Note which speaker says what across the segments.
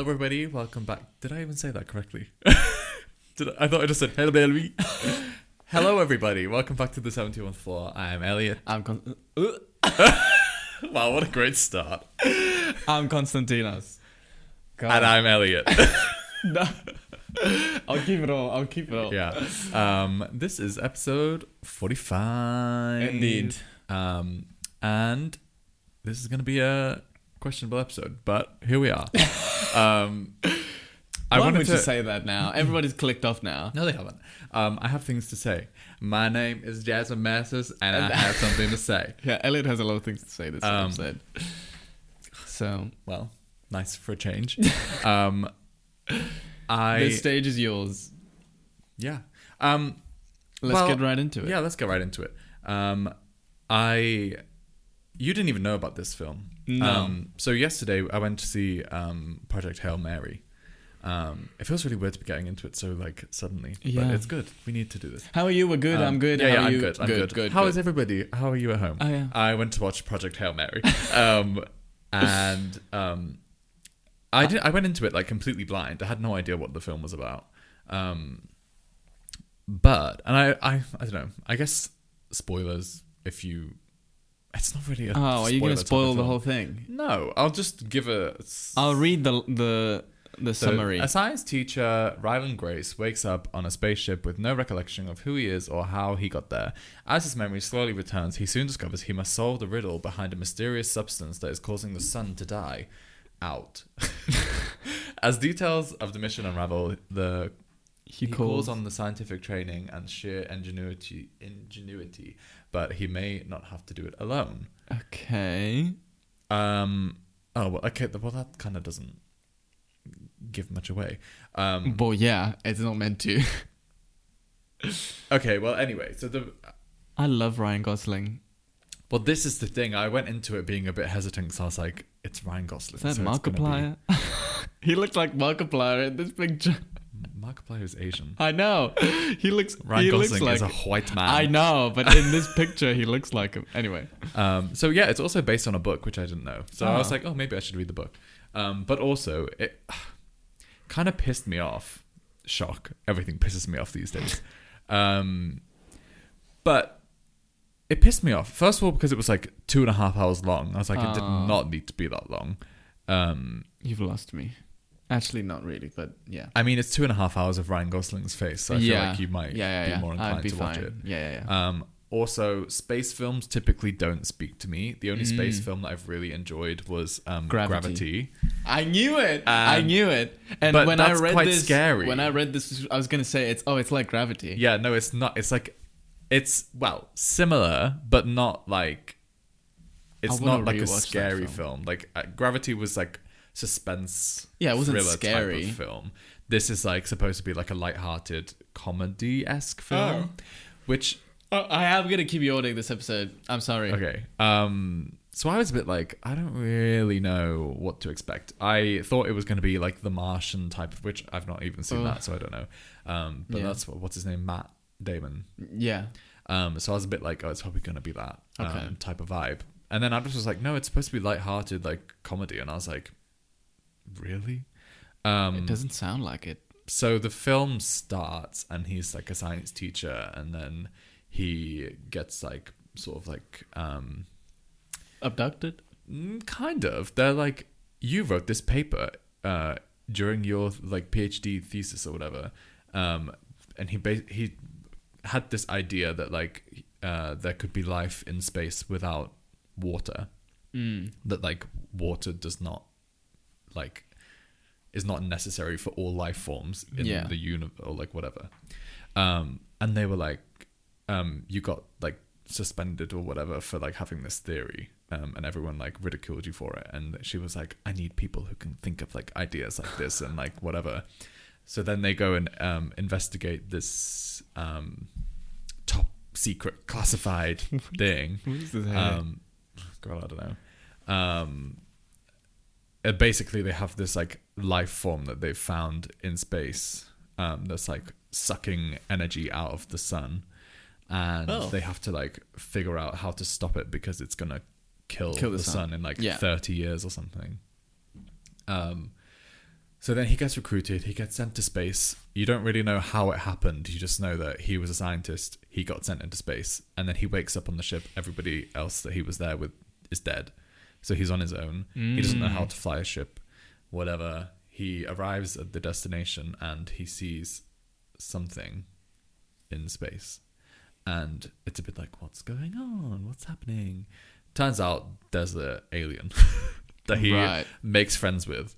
Speaker 1: Hello, everybody. Welcome back. Did I even say that correctly? I thought I just said hello, baby. Hello, everybody. Welcome back to the 71st floor. I am Elliot. Wow, what a great start.
Speaker 2: I'm Konstantinos.
Speaker 1: And I'm Elliot.
Speaker 2: No. I'll keep it all.
Speaker 1: Yeah. This is episode 45.
Speaker 2: Indeed.
Speaker 1: And this is going to be a questionable episode, but here we are.
Speaker 2: Why would you say that now? Everybody's clicked off now.
Speaker 1: No, they haven't. I have things to say. My name is Jasmine Masters, and I have something to say.
Speaker 2: Yeah, Elliot has a lot of things to say this episode. So,
Speaker 1: well, nice for a change.
Speaker 2: This stage is yours.
Speaker 1: Yeah.
Speaker 2: Let's get right into it.
Speaker 1: Yeah, let's get right into it. You didn't even know about this film.
Speaker 2: No.
Speaker 1: So yesterday I went to see Project Hail Mary. It feels really weird to be getting into it so suddenly, but it's good. We need to do this.
Speaker 2: How are you? We're good. I'm good.
Speaker 1: Yeah,
Speaker 2: How are
Speaker 1: I'm
Speaker 2: you?
Speaker 1: good. I'm good. How is everybody? How are you at home?
Speaker 2: Oh, yeah.
Speaker 1: I went to watch Project Hail Mary, and I went into it completely blind. I had no idea what the film was about. But I don't know. I guess spoilers if you. It's not really a.
Speaker 2: Oh, are you going to spoil the whole thing?
Speaker 1: No, I'll just give
Speaker 2: I'll read the summary.
Speaker 1: A science teacher, Ryland Grace, wakes up on a spaceship with no recollection of who he is or how he got there. As his memory slowly returns, he soon discovers he must solve the riddle behind a mysterious substance that is causing the sun to die out. As details of the mission unravel, he calls on the scientific training and sheer ingenuity, but he may not have to do it alone.
Speaker 2: Okay.
Speaker 1: Okay. Well, that kind of doesn't give much away.
Speaker 2: But yeah, it's not meant to.
Speaker 1: Okay. Well, anyway,
Speaker 2: I love Ryan Gosling.
Speaker 1: Well, this is the thing. I went into it being a bit hesitant, so I was like, "It's Ryan Gosling."
Speaker 2: Is that Markiplier? He looks like Markiplier in this picture.
Speaker 1: Markiplier is Asian.
Speaker 2: I know.
Speaker 1: Ryan Gosling is a white man.
Speaker 2: I know, but in this picture, he looks like him. Anyway.
Speaker 1: So yeah, it's also based on a book, which I didn't know. So I was like, oh, maybe I should read the book. But also, it kind of pissed me off. Shock. Everything pisses me off these days. But it pissed me off. First of all, because it was 2.5 hours long. I was like, it did not need to be that long.
Speaker 2: You've lost me. Actually, not really, but yeah.
Speaker 1: I mean, it's 2.5 hours of Ryan Gosling's face, so I feel like you might be more inclined to watch it.
Speaker 2: Yeah.
Speaker 1: Also, space films typically don't speak to me. The only space film that I've really enjoyed was Gravity.
Speaker 2: I knew it. And
Speaker 1: but
Speaker 2: when
Speaker 1: that's
Speaker 2: I read
Speaker 1: quite
Speaker 2: this,
Speaker 1: scary.
Speaker 2: When I read this, I was gonna say it's like Gravity.
Speaker 1: Yeah, no, it's not. It's similar, but not it's not like a scary film. Gravity was suspense.
Speaker 2: Yeah, it wasn't
Speaker 1: thriller
Speaker 2: scary
Speaker 1: type of film. This is supposed to be a lighthearted comedy-esque film, which
Speaker 2: I am gonna keep yawning this episode. I'm sorry.
Speaker 1: Okay. So I was a bit I don't really know what to expect. I thought it was going to be The Martian type, of which I've not even seen that, so I don't know. But that's what's his name, Matt Damon.
Speaker 2: Yeah.
Speaker 1: So I was a bit it's probably going to be that type of vibe. And then I just was no, it's supposed to be lighthearted, comedy, and I was really?
Speaker 2: It doesn't sound like it.
Speaker 1: So the film starts, and he's a science teacher, and then he gets
Speaker 2: abducted?
Speaker 1: Kind of. They're you wrote this paper during your PhD thesis or whatever, and he had this idea that there could be life in space without water. That water does not is not necessary for all life forms in the universe or whatever. And they were you got suspended or whatever for having this theory, and everyone ridiculed you for it. And she was I need people who can think of ideas like this and whatever. So then they go and investigate this top secret classified thing.
Speaker 2: What is this?
Speaker 1: Girl, I don't know. Basically they have this life form that they've found in space that's sucking energy out of the sun, and they have to figure out how to stop it because it's gonna kill the sun in 30 years or something. So then he gets recruited, he gets sent to space. You don't really know how it happened. You just know that he was a scientist, he got sent into space, and then he wakes up on the ship. Everybody else that he was there with is dead. So he's on his own. He doesn't know how to fly a ship, whatever. He arrives at the destination and he sees something in space. And it's a bit like, what's going on? What's happening? Turns out there's an alien that he makes friends with.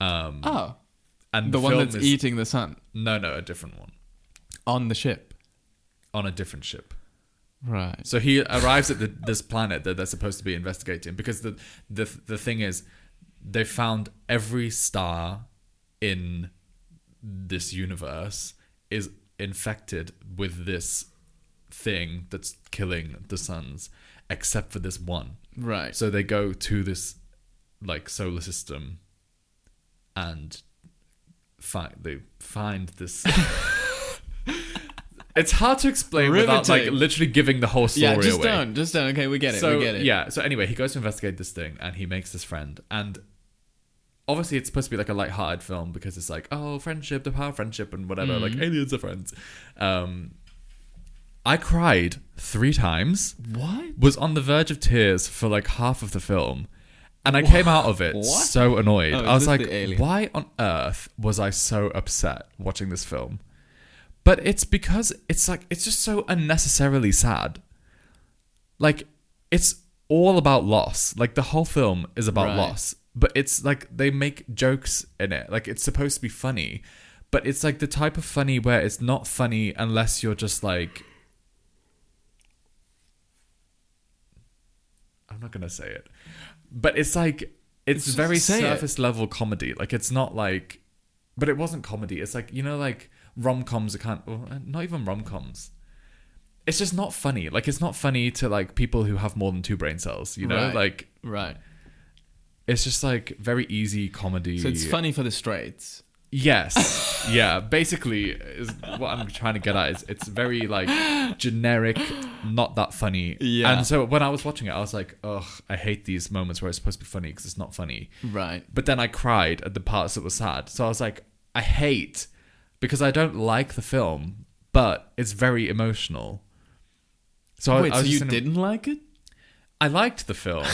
Speaker 1: And
Speaker 2: the one that's eating the sun.
Speaker 1: No, a different one.
Speaker 2: On the ship.
Speaker 1: On a different ship.
Speaker 2: Right.
Speaker 1: So he arrives at this planet that they're supposed to be investigating, because the thing is, they found every star in this universe is infected with this thing that's killing the suns, except for this one.
Speaker 2: Right.
Speaker 1: So they go to this like solar system and they find this. It's hard to explain without like literally giving the whole story away.
Speaker 2: Just don't. Okay, we get it.
Speaker 1: Yeah. So anyway, he goes to investigate this thing and he makes this friend. And obviously it's supposed to be like a lighthearted film because it's like, oh, friendship, the power of friendship and whatever. Like aliens are friends. I cried 3 times.
Speaker 2: What?
Speaker 1: Was on the verge of tears for like half of the film. And I came out of it so annoyed. I was like, why on earth was I so upset watching this film? But it's because it's just so unnecessarily sad. Like, it's all about loss. Like, the whole film is about loss. But it's like, they make jokes in it. Like, it's supposed to be funny. But it's like the type of funny where it's not funny unless you're just like... I'm not going to say it. But it's like, it's very surface level comedy. Like, it's not like... But it wasn't comedy. It's like, you know, like... rom-coms are kind of, not even rom-coms. It's just not funny. Like, it's not funny to like people who have more than 2 brain cells, you know? It's just like very easy comedy.
Speaker 2: So it's funny for the straights.
Speaker 1: Yes. Yeah. Basically, is what I'm trying to get at is it's very like generic, not that funny. Yeah. And so when I was watching it, I was like, ugh, I hate these moments where it's supposed to be funny because it's not funny.
Speaker 2: Right.
Speaker 1: But then I cried at the parts that were sad. So I was like, I hate... because I don't like the film, but it's very emotional. So
Speaker 2: wait, so you didn't like it?
Speaker 1: I liked the film,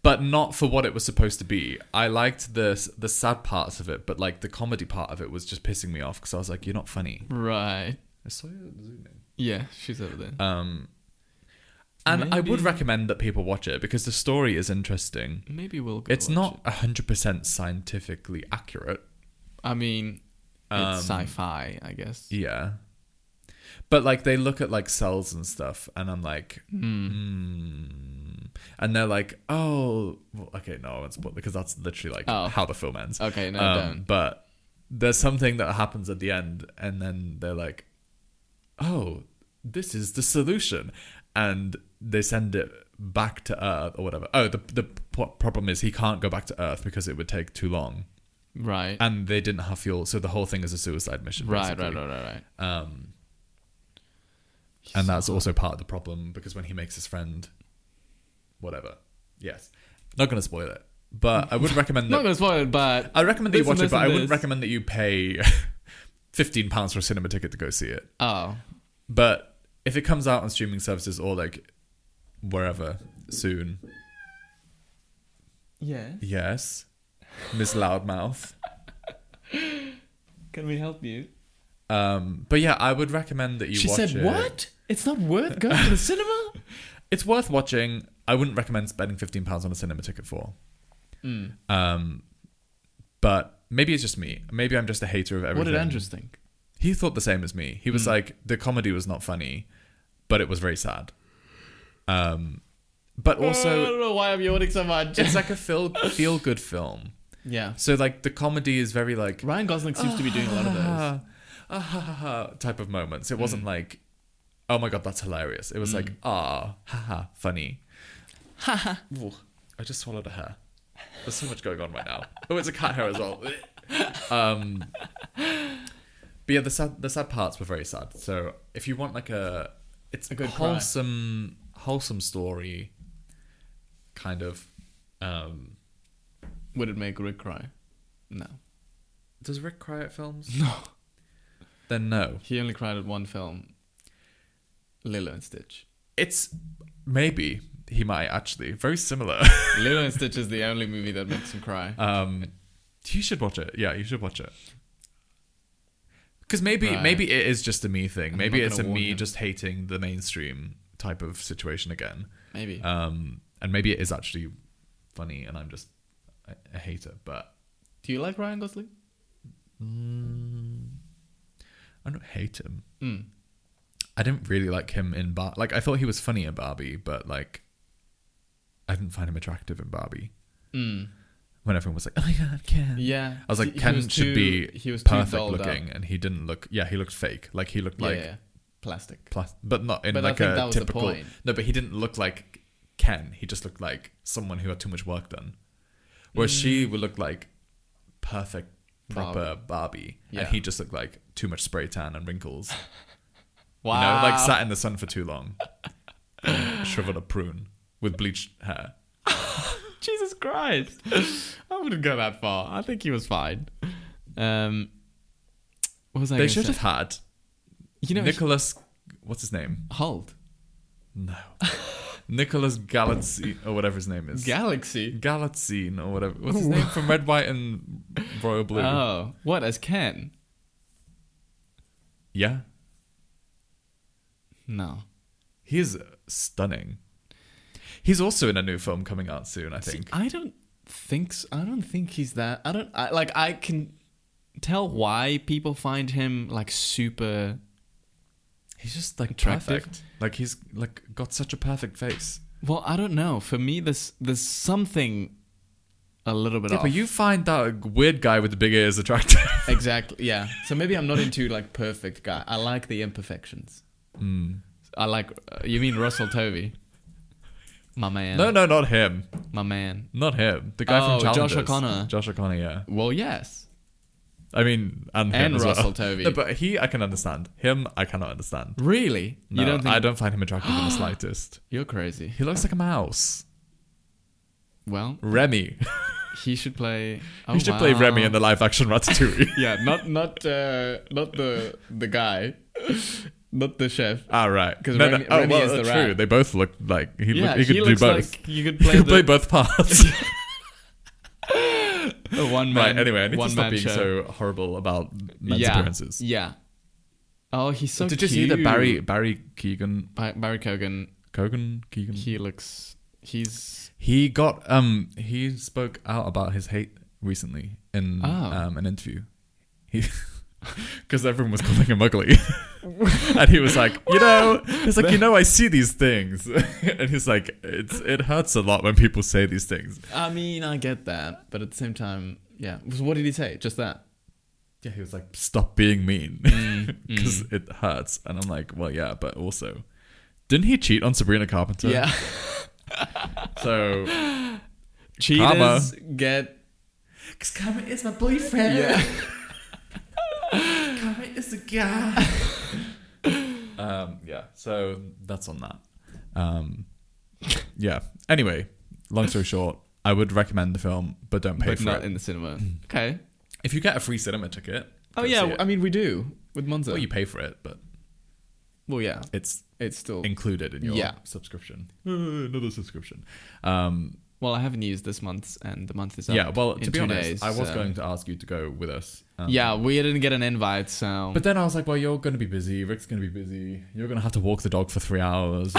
Speaker 1: but not for what it was supposed to be. I liked the sad parts of it, but like the comedy part of it was just pissing me off because I was like, "You're not funny."
Speaker 2: Right.
Speaker 1: I saw you zooming.
Speaker 2: Yeah, she's over there.
Speaker 1: And I would recommend that people watch it because the story is interesting.
Speaker 2: Maybe we'll go.
Speaker 1: It's not 100% scientifically accurate.
Speaker 2: I mean. It's sci-fi, I guess. Yeah.
Speaker 1: But like they look at like cells and stuff and I'm like, and they're like, oh, well, okay, no, I won't spoil because that's literally like how the film ends.
Speaker 2: Okay, no, don't.
Speaker 1: But there's something that happens at the end and then they're like, oh, this is the solution. And they send it back to Earth or whatever. Oh, the problem is he can't go back to Earth because it would take too long.
Speaker 2: Right.
Speaker 1: And they didn't have fuel, so the whole thing is a suicide mission.
Speaker 2: Right.
Speaker 1: And that's also part of the problem because when he makes his friend, whatever. Yes. Not going to spoil it, but I would recommend that.
Speaker 2: Not going to spoil it, but
Speaker 1: I recommend that you watch it, but I wouldn't recommend that you pay £15 for a cinema ticket to go see it.
Speaker 2: Oh.
Speaker 1: But if it comes out on streaming services or like wherever soon.
Speaker 2: Yes.
Speaker 1: Yes. Miss Loudmouth.
Speaker 2: Can we help you?
Speaker 1: But yeah, I would recommend that you watch it.
Speaker 2: She said, what? It's not worth going to the cinema?
Speaker 1: It's worth watching. I wouldn't recommend spending £15 on a cinema ticket for. But maybe it's just me. Maybe I'm just a hater of everything.
Speaker 2: What did Andrews think?
Speaker 1: He thought the same as me. He was like, the comedy was not funny, but it was very sad. But also...
Speaker 2: I don't know why I'm yawning so much.
Speaker 1: It's like a feel-good film.
Speaker 2: Yeah.
Speaker 1: So like the comedy is very like...
Speaker 2: Ryan Gosling seems to be doing a lot of those.
Speaker 1: Type of moments. It wasn't like, oh my God, that's hilarious. It was like, funny. I just swallowed a hair. There's so much going on right now. Oh, it's a cat hair as well. But yeah, the sad parts were very sad. So if you want like it's a good wholesome story, kind of.
Speaker 2: Would it make Rick cry? No.
Speaker 1: Does Rick cry at films?
Speaker 2: No.
Speaker 1: Then no.
Speaker 2: He only cried at one film. Lilo and Stitch.
Speaker 1: It's maybe he might actually very similar.
Speaker 2: Lilo and Stitch is the only movie that makes him cry.
Speaker 1: You should watch it. Yeah, you should watch it. Because maybe it is just a me thing. Maybe it's a me just hating the mainstream type of situation again.
Speaker 2: Maybe.
Speaker 1: And maybe it is actually funny, and I'm just a hater. But
Speaker 2: do you like Ryan Gosling?
Speaker 1: I don't hate him.
Speaker 2: Mm.
Speaker 1: I didn't really like him in like I thought he was funny in Barbie, but like I didn't find him attractive in Barbie.
Speaker 2: Mm.
Speaker 1: When everyone was like, "Oh my god, Ken!"
Speaker 2: Yeah,
Speaker 1: I was like, Ken should be perfect looking, and he didn't look. Yeah, he looked fake. Like he looked like
Speaker 2: plastic,
Speaker 1: but not in
Speaker 2: but
Speaker 1: like
Speaker 2: I think
Speaker 1: a
Speaker 2: that was
Speaker 1: typical.
Speaker 2: The point.
Speaker 1: No, but he didn't look like Ken. He just looked like someone who had too much work done. Whereas she would look like perfect, proper Barbie, and he just looked like too much spray tan and wrinkles.
Speaker 2: Wow,
Speaker 1: you know, like sat in the sun for too long, shriveled a prune with bleached hair.
Speaker 2: Jesus Christ. I wouldn't go that far. I think he was fine. What was I
Speaker 1: They should have had Nicholas, what's his name?
Speaker 2: Holt.
Speaker 1: No. Nicholas Galaxy, or whatever his name is.
Speaker 2: Galaxine
Speaker 1: or whatever. What's his name? From Red, White and Royal Blue.
Speaker 2: Oh. What, as Ken?
Speaker 1: Yeah.
Speaker 2: No.
Speaker 1: He is stunning. He's also in a new film coming out soon, I think.
Speaker 2: See, I don't think he's that. I can tell why people find him like super.
Speaker 1: He's just like
Speaker 2: attractive.
Speaker 1: Perfect. Like he's like got such a perfect face.
Speaker 2: Well, I don't know. For me, there's something a little bit off.
Speaker 1: But you find that weird guy with the big ears attractive.
Speaker 2: Exactly. Yeah. So maybe I'm not into like perfect guy. I like the imperfections. I like. You mean Russell Tovey? My man.
Speaker 1: No, not him.
Speaker 2: My man.
Speaker 1: Not him. The guy from Challengers.
Speaker 2: Josh O'Connor,
Speaker 1: yeah.
Speaker 2: Well, yes.
Speaker 1: I mean, and him as
Speaker 2: Russell
Speaker 1: well.
Speaker 2: Tovey.
Speaker 1: No, but I can understand. Him, I cannot understand.
Speaker 2: Really?
Speaker 1: No,
Speaker 2: you don't think...
Speaker 1: I don't find him attractive in the slightest.
Speaker 2: You're crazy.
Speaker 1: He looks like a mouse.
Speaker 2: Well,
Speaker 1: Remy.
Speaker 2: He should play...
Speaker 1: He should play Remy in the live-action Ratatouille.
Speaker 2: Yeah, not the guy. Not the chef.
Speaker 1: Ah, right.
Speaker 2: Because Remy is the
Speaker 1: true.
Speaker 2: rat.
Speaker 1: They both look like... He could do both.
Speaker 2: Like you could play,
Speaker 1: play both parts.
Speaker 2: One man.
Speaker 1: Right, anyway, I need to stop being
Speaker 2: show.
Speaker 1: so horrible about men's appearances.
Speaker 2: Yeah. Oh, he's so
Speaker 1: Did
Speaker 2: cute.
Speaker 1: you see that Barry Keoghan...
Speaker 2: Barry Keoghan.
Speaker 1: Keoghan?
Speaker 2: He looks...
Speaker 1: He got... He spoke out about his hate recently in an interview. Because everyone was calling him ugly. And he was like, I see these things. And he's like, it hurts a lot when people say these things.
Speaker 2: I mean, I get that. But at the same time, yeah. So what did he say? Just that?
Speaker 1: Yeah, he was like, stop being mean. Because it hurts. And I'm like, well, yeah, but also... Didn't he cheat on Sabrina Carpenter?
Speaker 2: Yeah.
Speaker 1: So...
Speaker 2: Cheaters get...
Speaker 1: Because Karma is my boyfriend.
Speaker 2: Yeah.
Speaker 1: Karma is a guy. Yeah, so that's on that. Yeah. Anyway, long story short, I would recommend the film, but don't pay for
Speaker 2: not
Speaker 1: it.
Speaker 2: in the cinema. Okay.
Speaker 1: If you get a free cinema ticket.
Speaker 2: Oh yeah, I mean we do with Monza.
Speaker 1: Well, you pay for it, but
Speaker 2: well, yeah,
Speaker 1: it's
Speaker 2: still
Speaker 1: included in your subscription. Another subscription.
Speaker 2: Well, I haven't used this month's, and the month is up.
Speaker 1: Yeah, well, to be honest,
Speaker 2: days,
Speaker 1: I was going to ask you to go with us.
Speaker 2: Yeah, we didn't get an invite, so...
Speaker 1: But then I was like, well, you're going to be busy. Rick's going to be busy. You're going to have to walk the dog for 3 hours.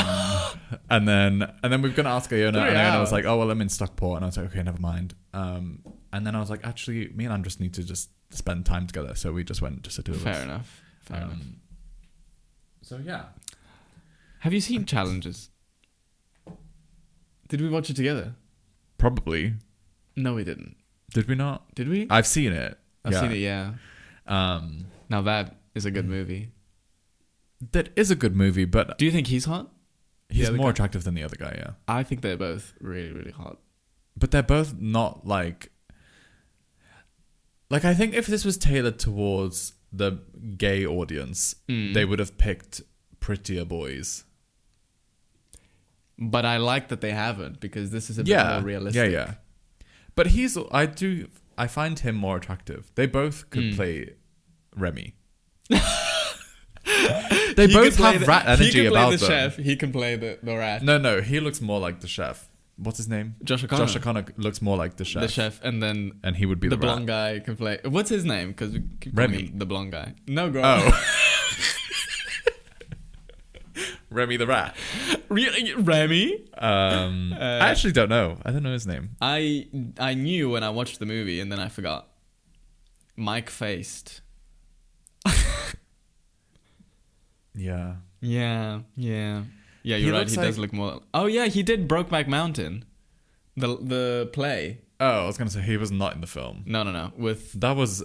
Speaker 1: And then we're going to ask Iona. And Iona was like, oh, well, I'm in Stockport. And I was like, okay, never mind. And then I was like, actually, me and Andres need to just spend time together. So we just went just the two of us.
Speaker 2: Fair enough.
Speaker 1: So, yeah.
Speaker 2: Have you seen Challenges? Did we watch it together?
Speaker 1: Probably.
Speaker 2: No, we didn't.
Speaker 1: Did we not?
Speaker 2: Did we?
Speaker 1: I've seen it.
Speaker 2: I've seen it, yeah. Now that is a good movie.
Speaker 1: That is a good movie, but...
Speaker 2: Do you think he's hot?
Speaker 1: He's more attractive than the other guy, yeah.
Speaker 2: I think they're both really, really hot.
Speaker 1: But they're both not like... Like, I think if this was tailored towards the gay audience, they would have picked prettier boys.
Speaker 2: But I like that they haven't, because this is a bit more realistic.
Speaker 1: Yeah. But I I find him more attractive. They both could play Remy. They both have rat energy about them.
Speaker 2: He can play the chef. He can play the rat.
Speaker 1: No. He looks more like the chef. What's his name?
Speaker 2: Josh O'Connor.
Speaker 1: Josh O'Connor looks more like the chef.
Speaker 2: The chef, and
Speaker 1: he would be the
Speaker 2: blonde guy can play. What's his name? Because we keep calling him the blonde guy. No, girl.
Speaker 1: Oh. Remy the rat.
Speaker 2: Really? Remy?
Speaker 1: I actually don't know. I don't know his name.
Speaker 2: I knew when I watched the movie and then I forgot. Mike Faced.
Speaker 1: Yeah.
Speaker 2: Yeah, you're right. He does look more. Oh yeah, he did Brokeback Mountain, the play.
Speaker 1: Oh, I was gonna say he was not in the film.
Speaker 2: No.
Speaker 1: That was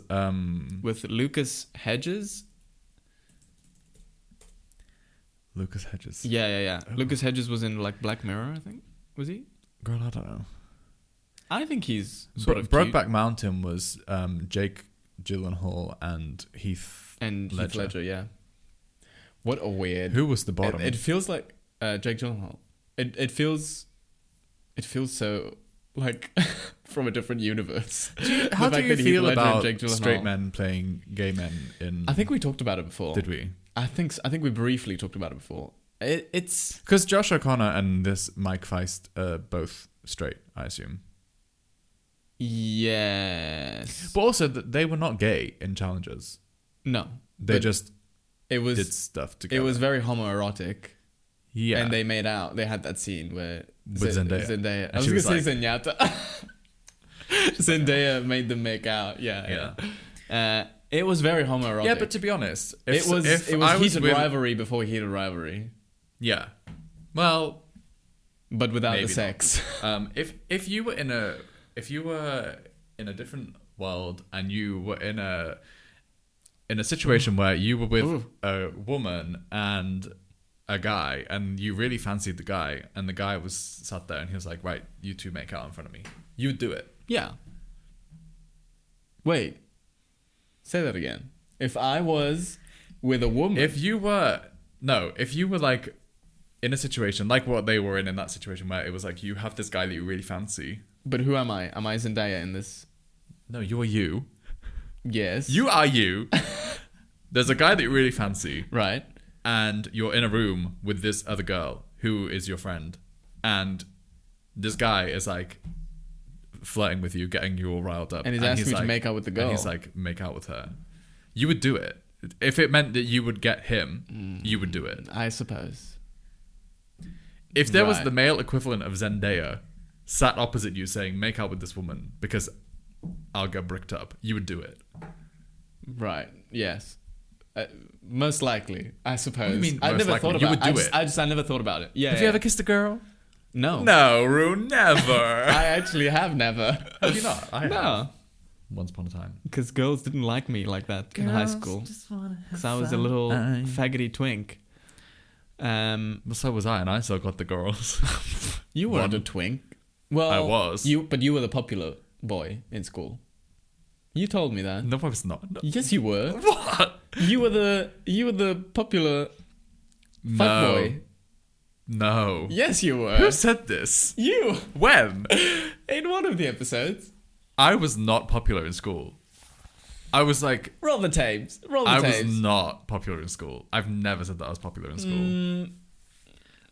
Speaker 2: with Lucas Hedges.
Speaker 1: Lucas Hedges.
Speaker 2: Yeah.
Speaker 1: Oh.
Speaker 2: Lucas Hedges was in like Black Mirror, I think. Was he?
Speaker 1: Girl, I don't know.
Speaker 2: I think he's sort of
Speaker 1: Brokeback Mountain was Jake Gyllenhaal and Heath
Speaker 2: Ledger. Yeah. What a weird.
Speaker 1: Who was the bottom?
Speaker 2: It feels like Jake Gyllenhaal. It feels so like from a different universe.
Speaker 1: How do you feel about straight men playing gay men in?
Speaker 2: I think we talked about it before.
Speaker 1: Did we?
Speaker 2: I think we briefly talked about it before. It's
Speaker 1: because Josh O'Connor and this Mike Feist are both straight, I assume.
Speaker 2: Yes,
Speaker 1: but also they were not gay in Challengers.
Speaker 2: No,
Speaker 1: they just
Speaker 2: did
Speaker 1: stuff together.
Speaker 2: It was very homoerotic.
Speaker 1: Yeah,
Speaker 2: and they made out. They had that scene where
Speaker 1: with Zendaya.
Speaker 2: I was going to say Zenyatta. Zendaya made them make out. Yeah. It was very homoerotic.
Speaker 1: Yeah, but to be honest,
Speaker 2: it was heated rivalry before heated rivalry.
Speaker 1: Yeah, well,
Speaker 2: but without the sex.
Speaker 1: If you were in a different world and you were in a situation where you were with a woman and a guy and you really fancied the guy and the guy was sat there and he was like, right, you two make out in front of me, you would do it.
Speaker 2: Yeah. Wait. Say that again. If I was with a woman...
Speaker 1: If you were like in a situation like what they were in that situation where it was like you have this guy that you really fancy.
Speaker 2: But who am I? Am I Zendaya in this?
Speaker 1: No, you are you.
Speaker 2: Yes.
Speaker 1: You are you. There's a guy that you really fancy.
Speaker 2: Right.
Speaker 1: And you're in a room with this other girl who is your friend. And this guy is like flirting with you, getting you all riled up.
Speaker 2: And he's asking you to make out with the girl.
Speaker 1: And he's like, make out with her. You would do it. If it meant that you would get him, you would do it.
Speaker 2: I suppose.
Speaker 1: If there was the male equivalent of Zendaya sat opposite you saying, make out with this woman because I'll get bricked up, you would do it.
Speaker 2: Right. Yes. Most likely, I suppose.
Speaker 1: What do you mean
Speaker 2: I never
Speaker 1: likely?
Speaker 2: thought about
Speaker 1: you would do
Speaker 2: it. I never thought about it. Yeah.
Speaker 1: Have you ever kissed a girl?
Speaker 2: No.
Speaker 1: No, Rue, never.
Speaker 2: I actually have never.
Speaker 1: Have you not? I have.
Speaker 2: No.
Speaker 1: Once upon a time.
Speaker 2: Because girls didn't like me like that in high school. Because I was a little faggoty twink.
Speaker 1: Well, so was I, and I still got the girls.
Speaker 2: You weren't a twink. Well,
Speaker 1: I was.
Speaker 2: But you were the popular boy in school. You told me that.
Speaker 1: No, I was not. No.
Speaker 2: Yes, you were.
Speaker 1: What?
Speaker 2: You were the popular fuckboy.
Speaker 1: No.
Speaker 2: Yes, you were.
Speaker 1: Who said this?
Speaker 2: You.
Speaker 1: When?
Speaker 2: In one of the episodes.
Speaker 1: I was not popular in school. I was like...
Speaker 2: Roll the tapes.
Speaker 1: I was not popular in school. I've never said that I was popular in school.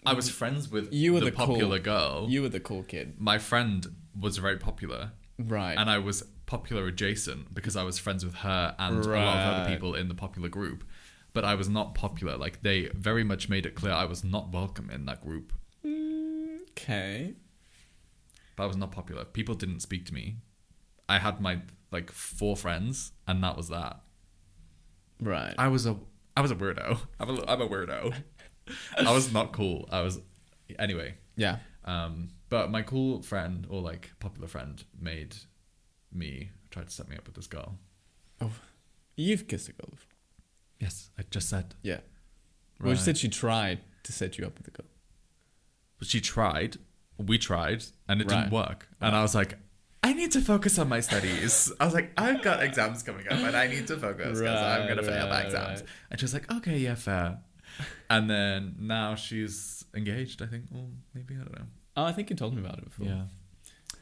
Speaker 1: I was friends with the popular girl.
Speaker 2: You were the cool kid.
Speaker 1: My friend was very popular.
Speaker 2: Right.
Speaker 1: And I was popular adjacent because I was friends with her and a lot of other people in the popular group. But I was not popular. Like, they very much made it clear I was not welcome in that group.
Speaker 2: Okay.
Speaker 1: But I was not popular. People didn't speak to me. I had my, 4 friends, and that was that.
Speaker 2: Right.
Speaker 1: I was a weirdo. I'm a weirdo. I was not cool. Anyway.
Speaker 2: Yeah.
Speaker 1: But my cool friend, or, popular friend, made me try to set me up with this girl.
Speaker 2: Oh. You've kissed a girl before.
Speaker 1: Yes, I just said.
Speaker 2: Yeah.
Speaker 1: Right.
Speaker 2: Well, you said she tried to set you up with a girl.
Speaker 1: But she tried. We tried, and it didn't work.
Speaker 2: Right.
Speaker 1: And I was like, I need to focus on my studies. I was like, I've got exams coming up, and I need to focus because I'm going to fail my exams. Right. And she was like, okay, yeah, fair. And then now she's engaged, I think. Well, maybe, I don't know.
Speaker 2: Oh, I think you told me about it before.
Speaker 1: Yeah.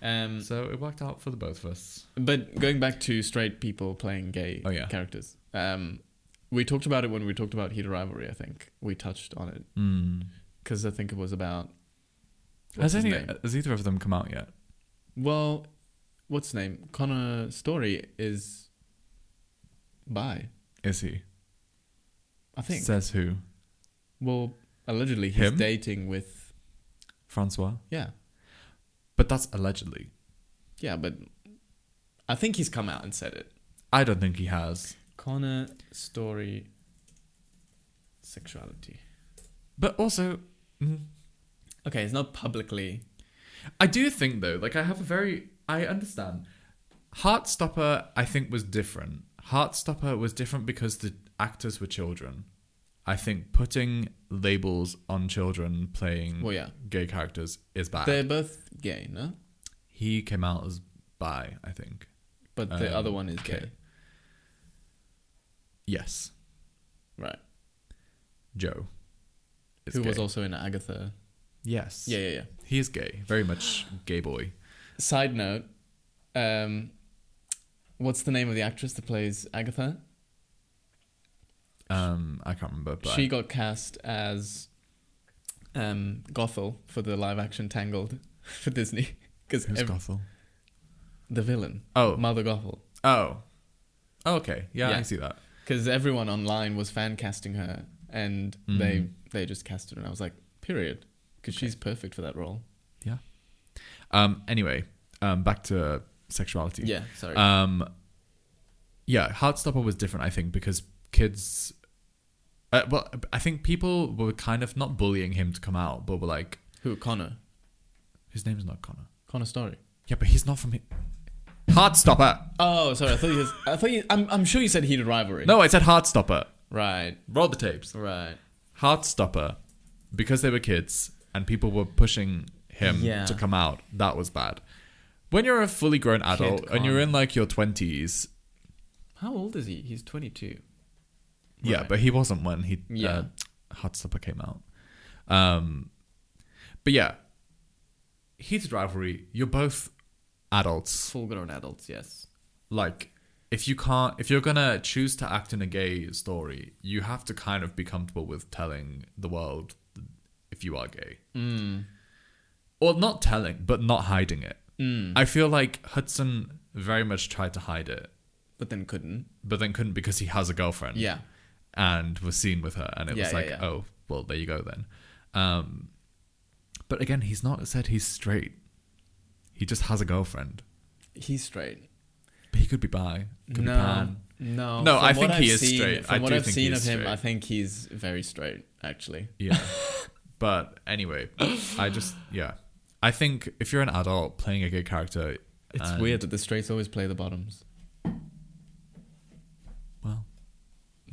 Speaker 1: So it worked out for the both of us.
Speaker 2: But going back to straight people playing gay characters, we talked about it when we talked about Heated Rivalry. I think we touched on it because I think it was about.
Speaker 1: Has either of them come out yet?
Speaker 2: Well, what's his name? Connor Story is bi.
Speaker 1: Is he?
Speaker 2: I think.
Speaker 1: Says who?
Speaker 2: Well, allegedly he's dating with
Speaker 1: Francois.
Speaker 2: Yeah.
Speaker 1: But that's allegedly.
Speaker 2: Yeah, but I think he's come out and said it.
Speaker 1: I don't think he has.
Speaker 2: Connor Story sexuality.
Speaker 1: But also...
Speaker 2: Okay, it's not publicly...
Speaker 1: I do think, though, like, I understand. Heartstopper, I think, was different. Heartstopper was different because the actors were children. I think putting labels on children playing gay characters is bad.
Speaker 2: They're both gay, no?
Speaker 1: He came out as bi, I think.
Speaker 2: But the other one is gay.
Speaker 1: Yes.
Speaker 2: Right.
Speaker 1: Joe.
Speaker 2: Who was also in Agatha.
Speaker 1: Yes.
Speaker 2: Yeah.
Speaker 1: He is gay. Very much gay boy.
Speaker 2: Side note, what's the name of the actress that plays Agatha?
Speaker 1: I can't remember. But
Speaker 2: she got cast as Gothel for the live action Tangled for Disney.
Speaker 1: Who's Gothel?
Speaker 2: The villain.
Speaker 1: Oh.
Speaker 2: Mother Gothel.
Speaker 1: Oh. Okay. Yeah, I see that.
Speaker 2: Because everyone online was fan casting her, and they just cast her, and I was like, period. Because she's perfect for that role.
Speaker 1: Yeah. Anyway, back to sexuality.
Speaker 2: Yeah, sorry.
Speaker 1: Yeah, Heartstopper was different, I think, because kids... well, I think people were kind of not bullying him to come out, but were like...
Speaker 2: Who? Connor?
Speaker 1: His name's not Connor.
Speaker 2: Connor Story.
Speaker 1: Yeah, but he's not from... Heartstopper!
Speaker 2: Oh, sorry. I thought you... I'm sure you said Heated Rivalry.
Speaker 1: No, I said Heartstopper.
Speaker 2: Right.
Speaker 1: Roll the tapes.
Speaker 2: Right.
Speaker 1: Heartstopper, because they were kids and people were pushing him to come out, that was bad. When you're a fully grown adult and you're in like your 20s...
Speaker 2: How old is he? He's 22.
Speaker 1: Yeah,
Speaker 2: right.
Speaker 1: But he wasn't when Heartstopper came out. But yeah, Heated Rivalry, you're both adults.
Speaker 2: Full-grown adults, yes.
Speaker 1: Like, if you're gonna choose to act in a gay story, you have to kind of be comfortable with telling the world if you are gay. Or not telling, but not hiding it. I feel like Hudson very much tried to hide it.
Speaker 2: But then couldn't
Speaker 1: because he has a girlfriend.
Speaker 2: Yeah.
Speaker 1: And was seen with her. And it was like, oh, well, there you go then. But again, he's not said he's straight. He just has a girlfriend.
Speaker 2: He's straight.
Speaker 1: But he could be bi. Could be pan.
Speaker 2: No.
Speaker 1: No, I think he is straight.
Speaker 2: From what I've seen of him, I think he's very straight, actually.
Speaker 1: Yeah. But anyway, I think if you're an adult playing a gay character...
Speaker 2: It's weird that the straights always play the bottoms.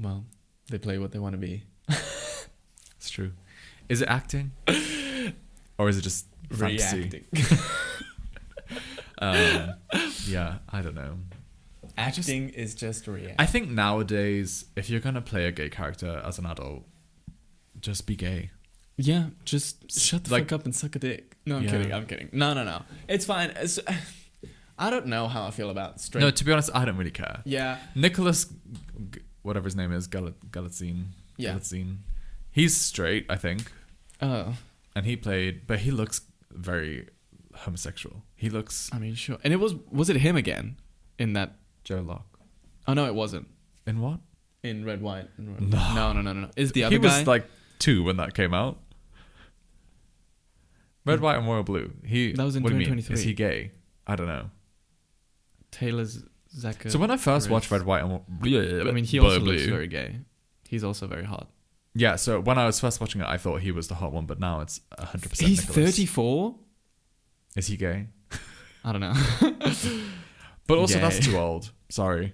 Speaker 2: Well, they play what they want to be.
Speaker 1: It's true. Is it acting? Or is it just fantasy?
Speaker 2: Reacting.
Speaker 1: Yeah, I don't know.
Speaker 2: Acting is just reacting.
Speaker 1: I think nowadays, if you're going to play a gay character as an adult, just be gay.
Speaker 2: Yeah, just shut the fuck up and suck a dick. No, I'm kidding. No. It's fine. I don't know how I feel about straight...
Speaker 1: No, to be honest, I don't really care.
Speaker 2: Yeah.
Speaker 1: Nicholas... whatever his name is, Galitzine.
Speaker 2: Yeah.
Speaker 1: Galitzine. He's straight, I think.
Speaker 2: Oh.
Speaker 1: And but he looks very homosexual. He looks...
Speaker 2: I mean, sure. And it was it him again in that...
Speaker 1: Joe Locke.
Speaker 2: Oh, no, it wasn't.
Speaker 1: In what?
Speaker 2: In Red, White, and Red.
Speaker 1: No.
Speaker 2: No. Is the other guy...
Speaker 1: He was like 2 when that came out. Red, White, and Royal Blue.
Speaker 2: That was in 2023.
Speaker 1: Is he gay? I don't know.
Speaker 2: Taylor's... Zachary.
Speaker 1: So when I first watched Red, White, and
Speaker 2: I mean, he also looks very gay. He's also very hot.
Speaker 1: Yeah, so when I was first watching it, I thought he was the hot one, but now it's 100%
Speaker 2: He's
Speaker 1: Nicholas.
Speaker 2: 34?
Speaker 1: Is he gay?
Speaker 2: I don't know.
Speaker 1: But also, that's too old. Sorry.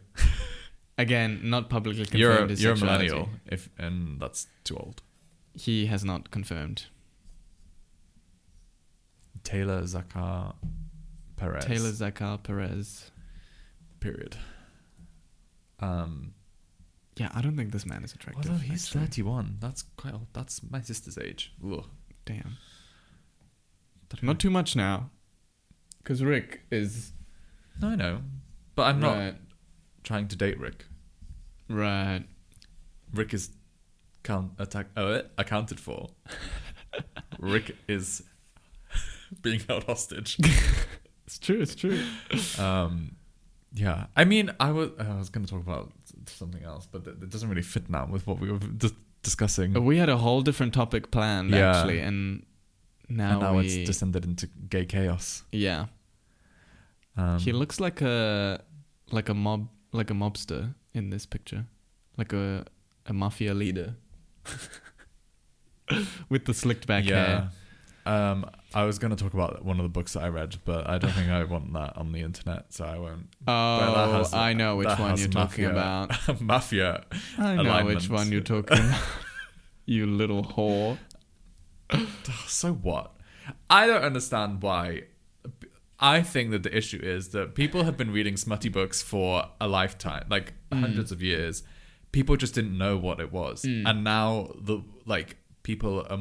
Speaker 2: Again, not publicly confirmed his
Speaker 1: You're a
Speaker 2: sexuality.
Speaker 1: millennial, and that's too old.
Speaker 2: He has not confirmed.
Speaker 1: Taylor Zachar Perez. Period.
Speaker 2: Yeah, I don't think this man is attractive.
Speaker 1: Although he's 31. That's quite old. That's my sister's age. Ugh.
Speaker 2: Damn. Not too much now. Because Rick is...
Speaker 1: No, I know. But I'm not trying to date Rick.
Speaker 2: Right.
Speaker 1: Rick is accounted for. Rick is being held hostage.
Speaker 2: It's true.
Speaker 1: Yeah. I mean, I was going to talk about something else, but it doesn't really fit now with what we were discussing.
Speaker 2: We had a whole different topic planned, actually, and now
Speaker 1: it's descended into gay chaos.
Speaker 2: Yeah. He looks like a mobster in this picture, like a mafia leader with the slicked back hair.
Speaker 1: I was going to talk about one of the books that I read, but I don't think I want that on the internet, so I won't.
Speaker 2: Oh, I know which one you're talking about.
Speaker 1: Mafia.
Speaker 2: I know which one you're talking about. You little whore.
Speaker 1: So what? I don't understand why. I think that the issue is that people have been reading smutty books for a lifetime, like hundreds of years. People just didn't know what it was, and now people are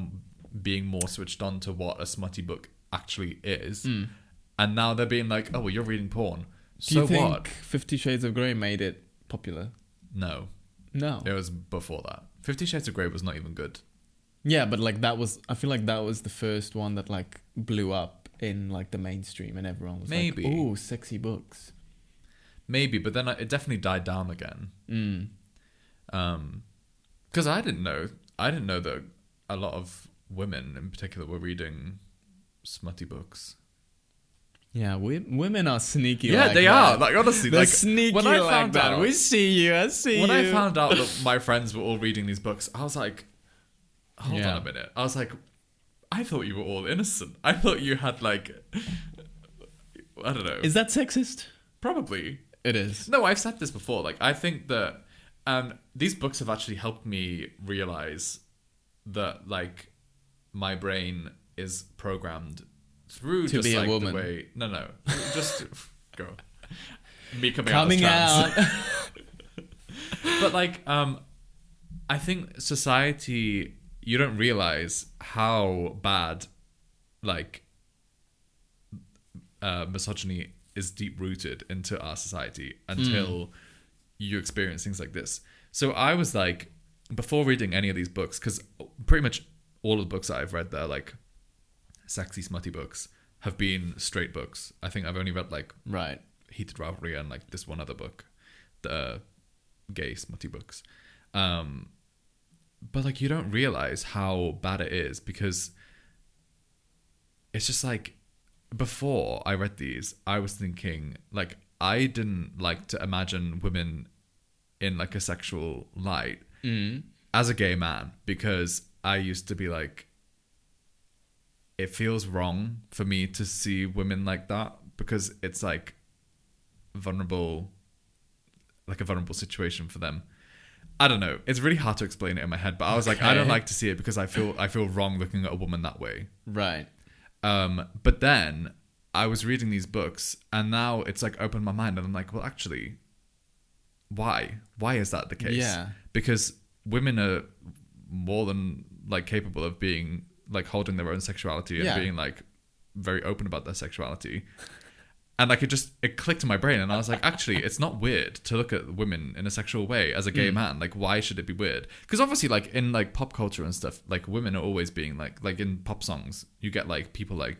Speaker 1: being more switched on to what a smutty book actually is, and now they're being like, "Oh, well, you're reading porn."
Speaker 2: Do you think 50 Shades of Grey made it popular?
Speaker 1: No, it was before that. 50 Shades of Grey was not even good.
Speaker 2: Yeah, but like that was, I feel like that was the first one that like blew up in like the mainstream, and everyone was like, "Oh, sexy books."
Speaker 1: Maybe, but then it definitely died down again. Because I didn't know that a lot of women in particular were reading smutty books.
Speaker 2: Yeah, women are sneaky.
Speaker 1: Yeah,
Speaker 2: like
Speaker 1: they
Speaker 2: that.
Speaker 1: are. Like honestly,
Speaker 2: they're
Speaker 1: like
Speaker 2: sneaky
Speaker 1: when I
Speaker 2: like
Speaker 1: found
Speaker 2: that.
Speaker 1: out,
Speaker 2: We see you. I see
Speaker 1: when
Speaker 2: you.
Speaker 1: I found out that my friends were all reading these books, I was like, hold on a minute. I was like, I thought you were all innocent. I thought you had like, I don't know.
Speaker 2: Is that sexist?
Speaker 1: Probably.
Speaker 2: It is.
Speaker 1: No, I've said this before. Like, I think that these books have actually helped me realize that that my brain is programmed through
Speaker 2: to
Speaker 1: just
Speaker 2: be
Speaker 1: like
Speaker 2: a woman.
Speaker 1: the way. No, just go. Me coming out. But like, I think society. You don't realize how bad, misogyny is deep rooted into our society until you experience things like this. So I was like, before reading any of these books, because pretty much all of the books that I've read that are like sexy, smutty books have been straight books. I think I've only read Heated Rivalry and like this one other book, the gay smutty books. But like you don't realize how bad it is, because it's just like, before I read these, I was thinking like I didn't like to imagine women in like a sexual light as a gay man, because I used to be like, it feels wrong for me to see women like that, because it's like vulnerable, like a vulnerable situation for them. I don't know. It's really hard to explain it in my head, but I was like, I don't like to see it because I feel wrong looking at a woman that way.
Speaker 2: Right.
Speaker 1: But then I was reading these books, and now it's like opened my mind, and I'm like, well, actually, why? Why is that the case?
Speaker 2: Yeah.
Speaker 1: Because women are more than like capable of being like holding their own sexuality and being like very open about their sexuality. And like it clicked in my brain, and I was like, actually, it's not weird to look at women in a sexual way as a gay man. Like, why should it be weird? Because obviously, like in like pop culture and stuff, like women are always being like in pop songs, you get like people like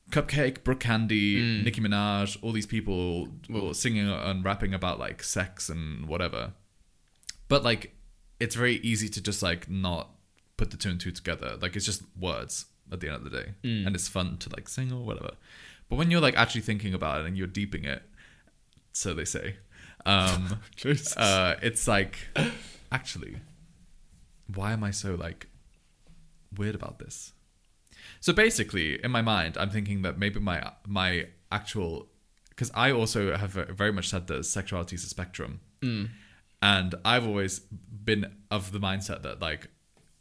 Speaker 1: Cupcake, Brooke Candy, Nicki Minaj, all these people singing and rapping about like sex and whatever. But like, it's very easy to just like not put the two and two together. Like, it's just words at the end of the day, and it's fun to like sing or whatever. But when you're like actually thinking about it and you're deeping it, so they say, it's like, actually, why am I so like weird about this? So basically, in my mind, I'm thinking that maybe my actual, because I also have very much said that sexuality is a spectrum, and I've always been of the mindset that like,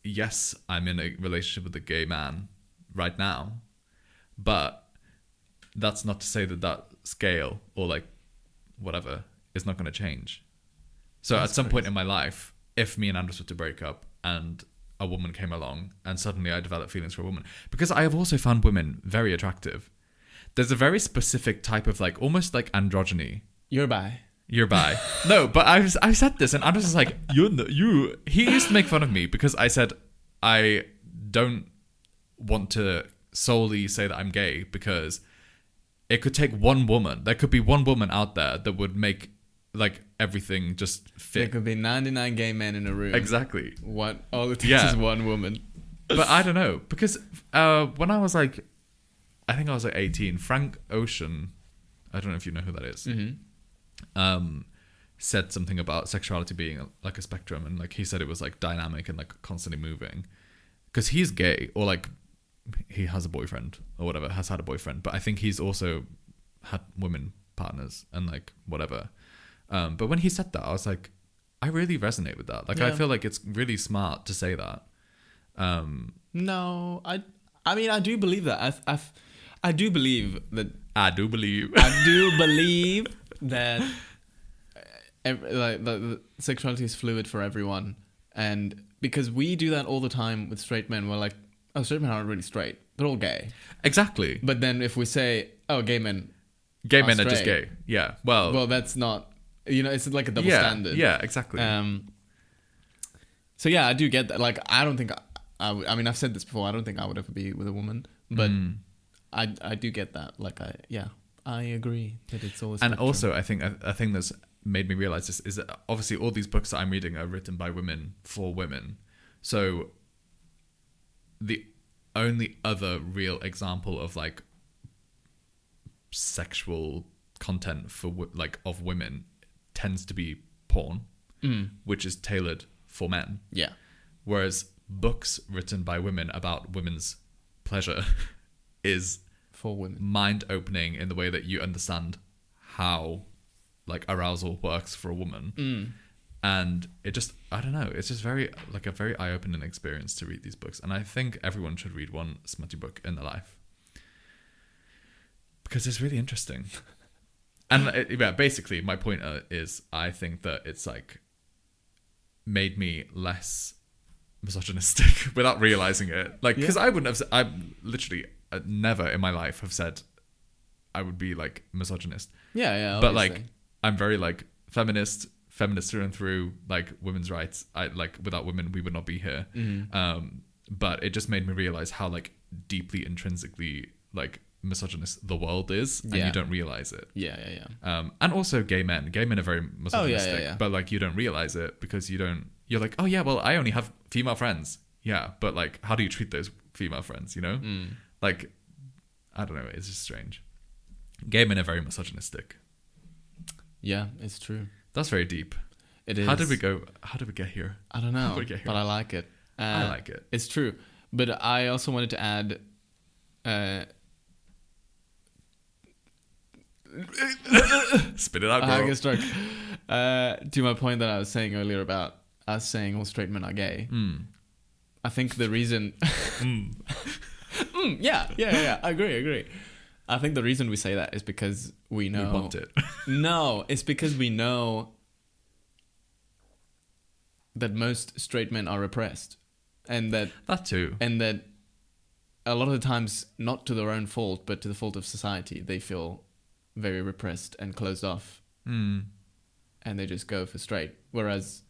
Speaker 1: yes, I'm in a relationship with a gay man right now, but that's not to say that scale or like whatever is not going to change. So at some point in my life, if me and Andres were to break up and a woman came along and suddenly I developed feelings for a woman, because I have also found women very attractive, there's a very specific type of like almost like androgyny.
Speaker 2: You're bi.
Speaker 1: You're bi. No, but I said this and I was just like, he used to make fun of me because I said I don't want to solely say that I'm gay because it could take one woman. There could be one woman out there that would make like everything just fit.
Speaker 2: There could be 99 gay men in a room.
Speaker 1: Exactly.
Speaker 2: All it takes is one woman.
Speaker 1: But I don't know because when I was like, I think I was like 18, Frank Ocean, I don't know if you know who that is, said something about sexuality being like a spectrum, and like he said it was like dynamic and like constantly moving because he's gay or like he has a boyfriend or whatever, has had a boyfriend, but I think he's also had women partners and like whatever. But when he said that, I was like, I really resonate with that. Like, I feel like it's really smart to say that.
Speaker 2: No, I mean, I do believe that. I do believe that.
Speaker 1: I do believe
Speaker 2: that the sexuality is fluid for everyone, and because we do that all the time with straight men, we're like, oh, straight men aren't really straight; they're all gay.
Speaker 1: Exactly.
Speaker 2: But then if we say, oh, gay men
Speaker 1: are just gay, yeah. Well,
Speaker 2: that's not. It's like a double standard.
Speaker 1: Yeah, exactly.
Speaker 2: So yeah, I do get that. Like, I don't think I mean, I've said this before. I don't think I would ever be with a woman, but I do get that. Like, I agree that it's always.
Speaker 1: And also, I think a thing that's made me realize this is that obviously all these books that I'm reading are written by women for women. So the only other real example of like sexual content for like of women tends to be porn, which is tailored for men.
Speaker 2: Yeah.
Speaker 1: Whereas books written by women about women's pleasure is
Speaker 2: for women,
Speaker 1: mind-opening in the way that you understand how like arousal works for a woman. And it just, I don't know, it's just very like a very eye-opening experience to read these books. And I think everyone should read one smutty book in their life because it's really interesting. And basically my point is I think that it's like made me less misogynistic without realizing it. Like, because I wouldn't have, I literally never in my life have said I would be like misogynist.
Speaker 2: Yeah.
Speaker 1: But like, I'm very like feminist through and through, like women's rights. I like, without women, we would not be here. But it just made me realize how like deeply intrinsically like misogynist the world is, and you don't realize it.
Speaker 2: Yeah.
Speaker 1: And also gay men are very misogynistic, but like you don't realize it because you're like, oh yeah, well I only have female friends. Yeah, but like how do you treat those female friends, you know? Like, I don't know, it's just strange. Gay men are very misogynistic.
Speaker 2: Yeah, it's true.
Speaker 1: That's very deep.
Speaker 2: It is.
Speaker 1: How did we get here?
Speaker 2: I don't know, but I like it.
Speaker 1: I like it.
Speaker 2: It's true. But I also wanted to add
Speaker 1: spit it out, girl.
Speaker 2: I get struck. To my point that I was saying earlier about us saying all straight men are gay. I think the reason yeah, I agree. I think the reason we say that is because we know
Speaker 1: we want it.
Speaker 2: No, it's because we know that most straight men are repressed, and that
Speaker 1: too,
Speaker 2: and that a lot of the times, not to their own fault, but to the fault of society, they feel very repressed and closed off, and they just go for straight. Whereas,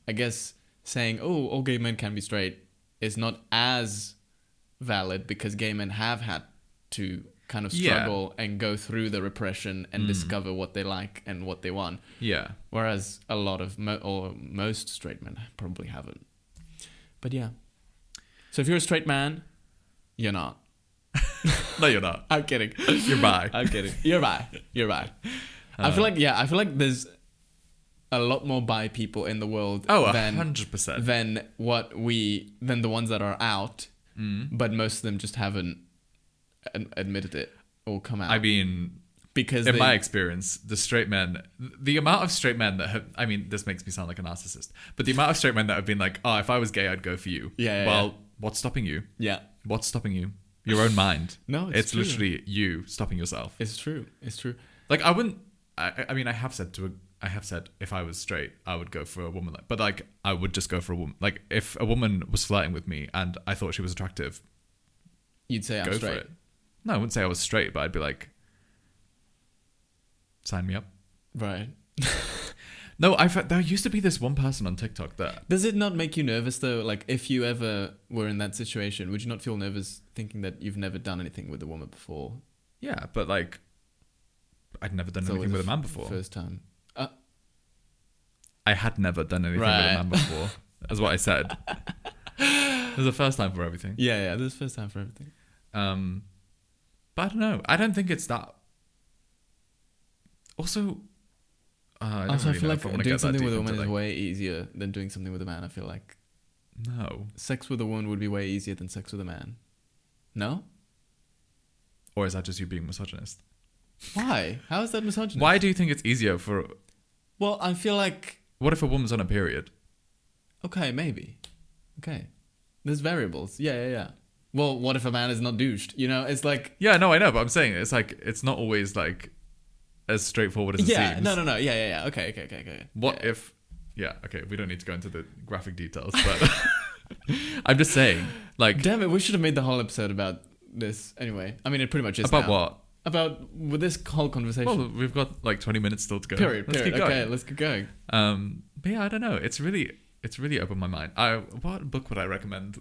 Speaker 2: I guess saying, "Oh, all gay men can be straight," is not as valid because gay men have had to kind of struggle and go through the repression and discover what they like and what they want.
Speaker 1: Yeah.
Speaker 2: Whereas a lot of most straight men probably haven't. But yeah. So if you're a straight man, you're not.
Speaker 1: No, you're not.
Speaker 2: I'm kidding.
Speaker 1: You're bi.
Speaker 2: I'm kidding. You're bi. I feel like there's a lot more bi people in the world.
Speaker 1: Oh, 100%.
Speaker 2: Than the ones that are out. But most of them just haven't admitted it or come out.
Speaker 1: I mean, because in my experience, the amount of straight men that have, I mean, this makes me sound like a narcissist, but the amount of straight men that have been like, oh, if I was gay, I'd go for you. Well, what's stopping you? Yeah. What's stopping you? Your own mind.
Speaker 2: No,
Speaker 1: it's literally you stopping yourself.
Speaker 2: It's true.
Speaker 1: Like, I wouldn't, I mean, I have said if I was straight, I would go for a woman. But like, I would just go for a woman. Like, if a woman was flirting with me and I thought she was attractive,
Speaker 2: you'd say I'm straight.
Speaker 1: For it. No, I wouldn't say I was straight, but I'd be like, sign me up.
Speaker 2: Right.
Speaker 1: No, there used to be this one person on TikTok that...
Speaker 2: Does it not make you nervous though? Like, if you ever were in that situation, would you not feel nervous thinking that you've never done anything with a woman before?
Speaker 1: Yeah, but like, I'd never done anything with a man before.
Speaker 2: First time.
Speaker 1: I had never done anything with a man before. That's what I said. There's a first time for everything.
Speaker 2: Yeah, there's a first time for everything.
Speaker 1: But I don't know. I don't think it's that... Also... I
Speaker 2: feel like doing something with a woman is way easier than doing something with a man. I feel like
Speaker 1: no,
Speaker 2: sex with a woman would be way easier than sex with a man. No?
Speaker 1: Or is that just you being misogynist?
Speaker 2: Why? How is that misogynist?
Speaker 1: Why do you think it's easier for...
Speaker 2: Well, I feel like...
Speaker 1: What if a woman's on a period?
Speaker 2: Okay, maybe. Okay. There's variables. Yeah. Well, what if a man is not douched? You know, it's like...
Speaker 1: Yeah, no, I know, but I'm saying it's like, it's not always like as straightforward as it seems.
Speaker 2: No. Yeah. Okay.
Speaker 1: What if... Yeah, okay, we don't need to go into the graphic details, but... I'm just saying, like...
Speaker 2: Damn it, we should have made the whole episode about this. Anyway, I mean, it pretty much is
Speaker 1: About
Speaker 2: now.
Speaker 1: what?
Speaker 2: About with this whole conversation.
Speaker 1: Well, we've got like 20 minutes still to go.
Speaker 2: Period.
Speaker 1: Let's keep going.
Speaker 2: Okay, let's keep going.
Speaker 1: But yeah, I don't know. It's really opened my mind. What book would I recommend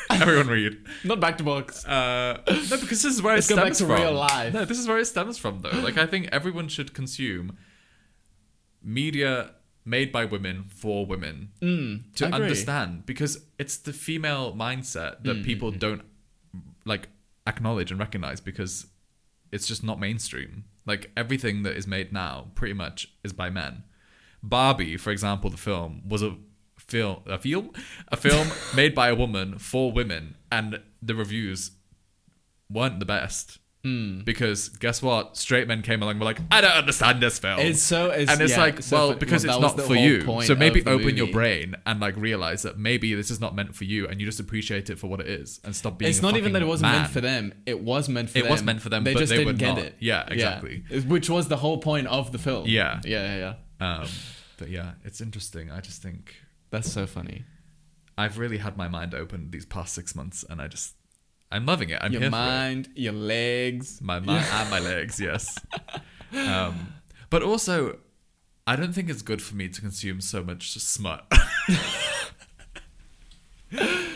Speaker 1: everyone read?
Speaker 2: Not back to books.
Speaker 1: No, because this is where it stems
Speaker 2: Let's go back to real life.
Speaker 1: No, this is where it stems from, though. Like, I think everyone should consume media made by women for women to understand, because it's the female mindset that people don't like acknowledge and recognize, because it's just not mainstream. Like, everything that is made now pretty much is by men. Barbie, for example, the film was a film made by a woman for women, and the reviews weren't the best. Because guess what? Straight men came along and were like, I don't understand this film. Because it's not for you. So maybe open your brain and like realize that maybe this is not meant for you, and you just appreciate it for what it is and stop being.
Speaker 2: It's not even that it wasn't meant for them. It was meant for them.
Speaker 1: It was meant for them.
Speaker 2: They
Speaker 1: but
Speaker 2: just
Speaker 1: they
Speaker 2: didn't get it.
Speaker 1: Yeah, exactly.
Speaker 2: Yeah. Which was the whole point of the film.
Speaker 1: Yeah.
Speaker 2: But
Speaker 1: yeah, it's interesting. I just think
Speaker 2: that's so funny.
Speaker 1: I've really had my mind open these past 6 months, and I'm loving it. I'm
Speaker 2: your
Speaker 1: here
Speaker 2: mind,
Speaker 1: for it.
Speaker 2: your legs.
Speaker 1: My mind and my legs, yes. But also, I don't think it's good for me to consume so much smut.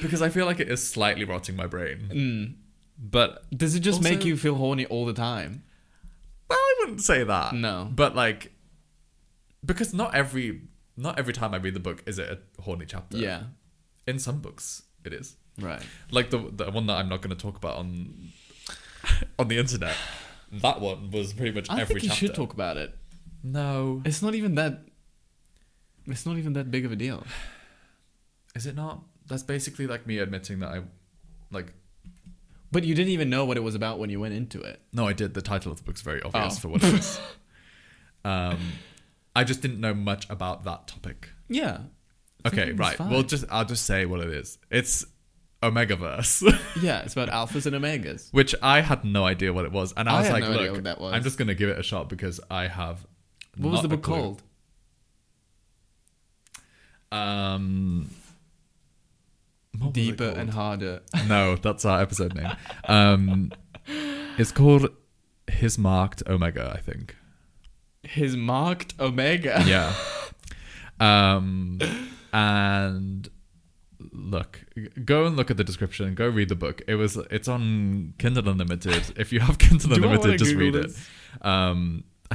Speaker 1: Because I feel like it is slightly rotting my brain. But
Speaker 2: does it just make you feel horny all the time?
Speaker 1: Well, I wouldn't say that.
Speaker 2: No.
Speaker 1: But like, because not every time I read the book is it a horny chapter.
Speaker 2: Yeah.
Speaker 1: In some books, it is.
Speaker 2: Right.
Speaker 1: Like the one that I'm not going to talk about on the internet. That one was pretty much every chapter. I think you should
Speaker 2: talk about it.
Speaker 1: No.
Speaker 2: It's not even that big of a deal.
Speaker 1: Is it not? That's basically like me admitting that I like.
Speaker 2: But you didn't even know what it was about when you went into it.
Speaker 1: No, I did. The title of the book's very obvious for what it is. I just didn't know much about that topic.
Speaker 2: Yeah.
Speaker 1: Okay, right. Well, I'll just say what it is. It's Omegaverse.
Speaker 2: Yeah, it's about alphas and omegas.
Speaker 1: Which I had no idea what it was. And I was like,
Speaker 2: no idea
Speaker 1: look,
Speaker 2: what that was.
Speaker 1: I'm just going to give it a shot because I have
Speaker 2: What was the book called? Deeper and Harder.
Speaker 1: No, that's our episode name. It's called His Marked Omega, I think.
Speaker 2: His Marked Omega?
Speaker 1: Yeah. And go and look at the description. Go read the book. It's on Kindle Unlimited. If you have Kindle Unlimited, just read it. I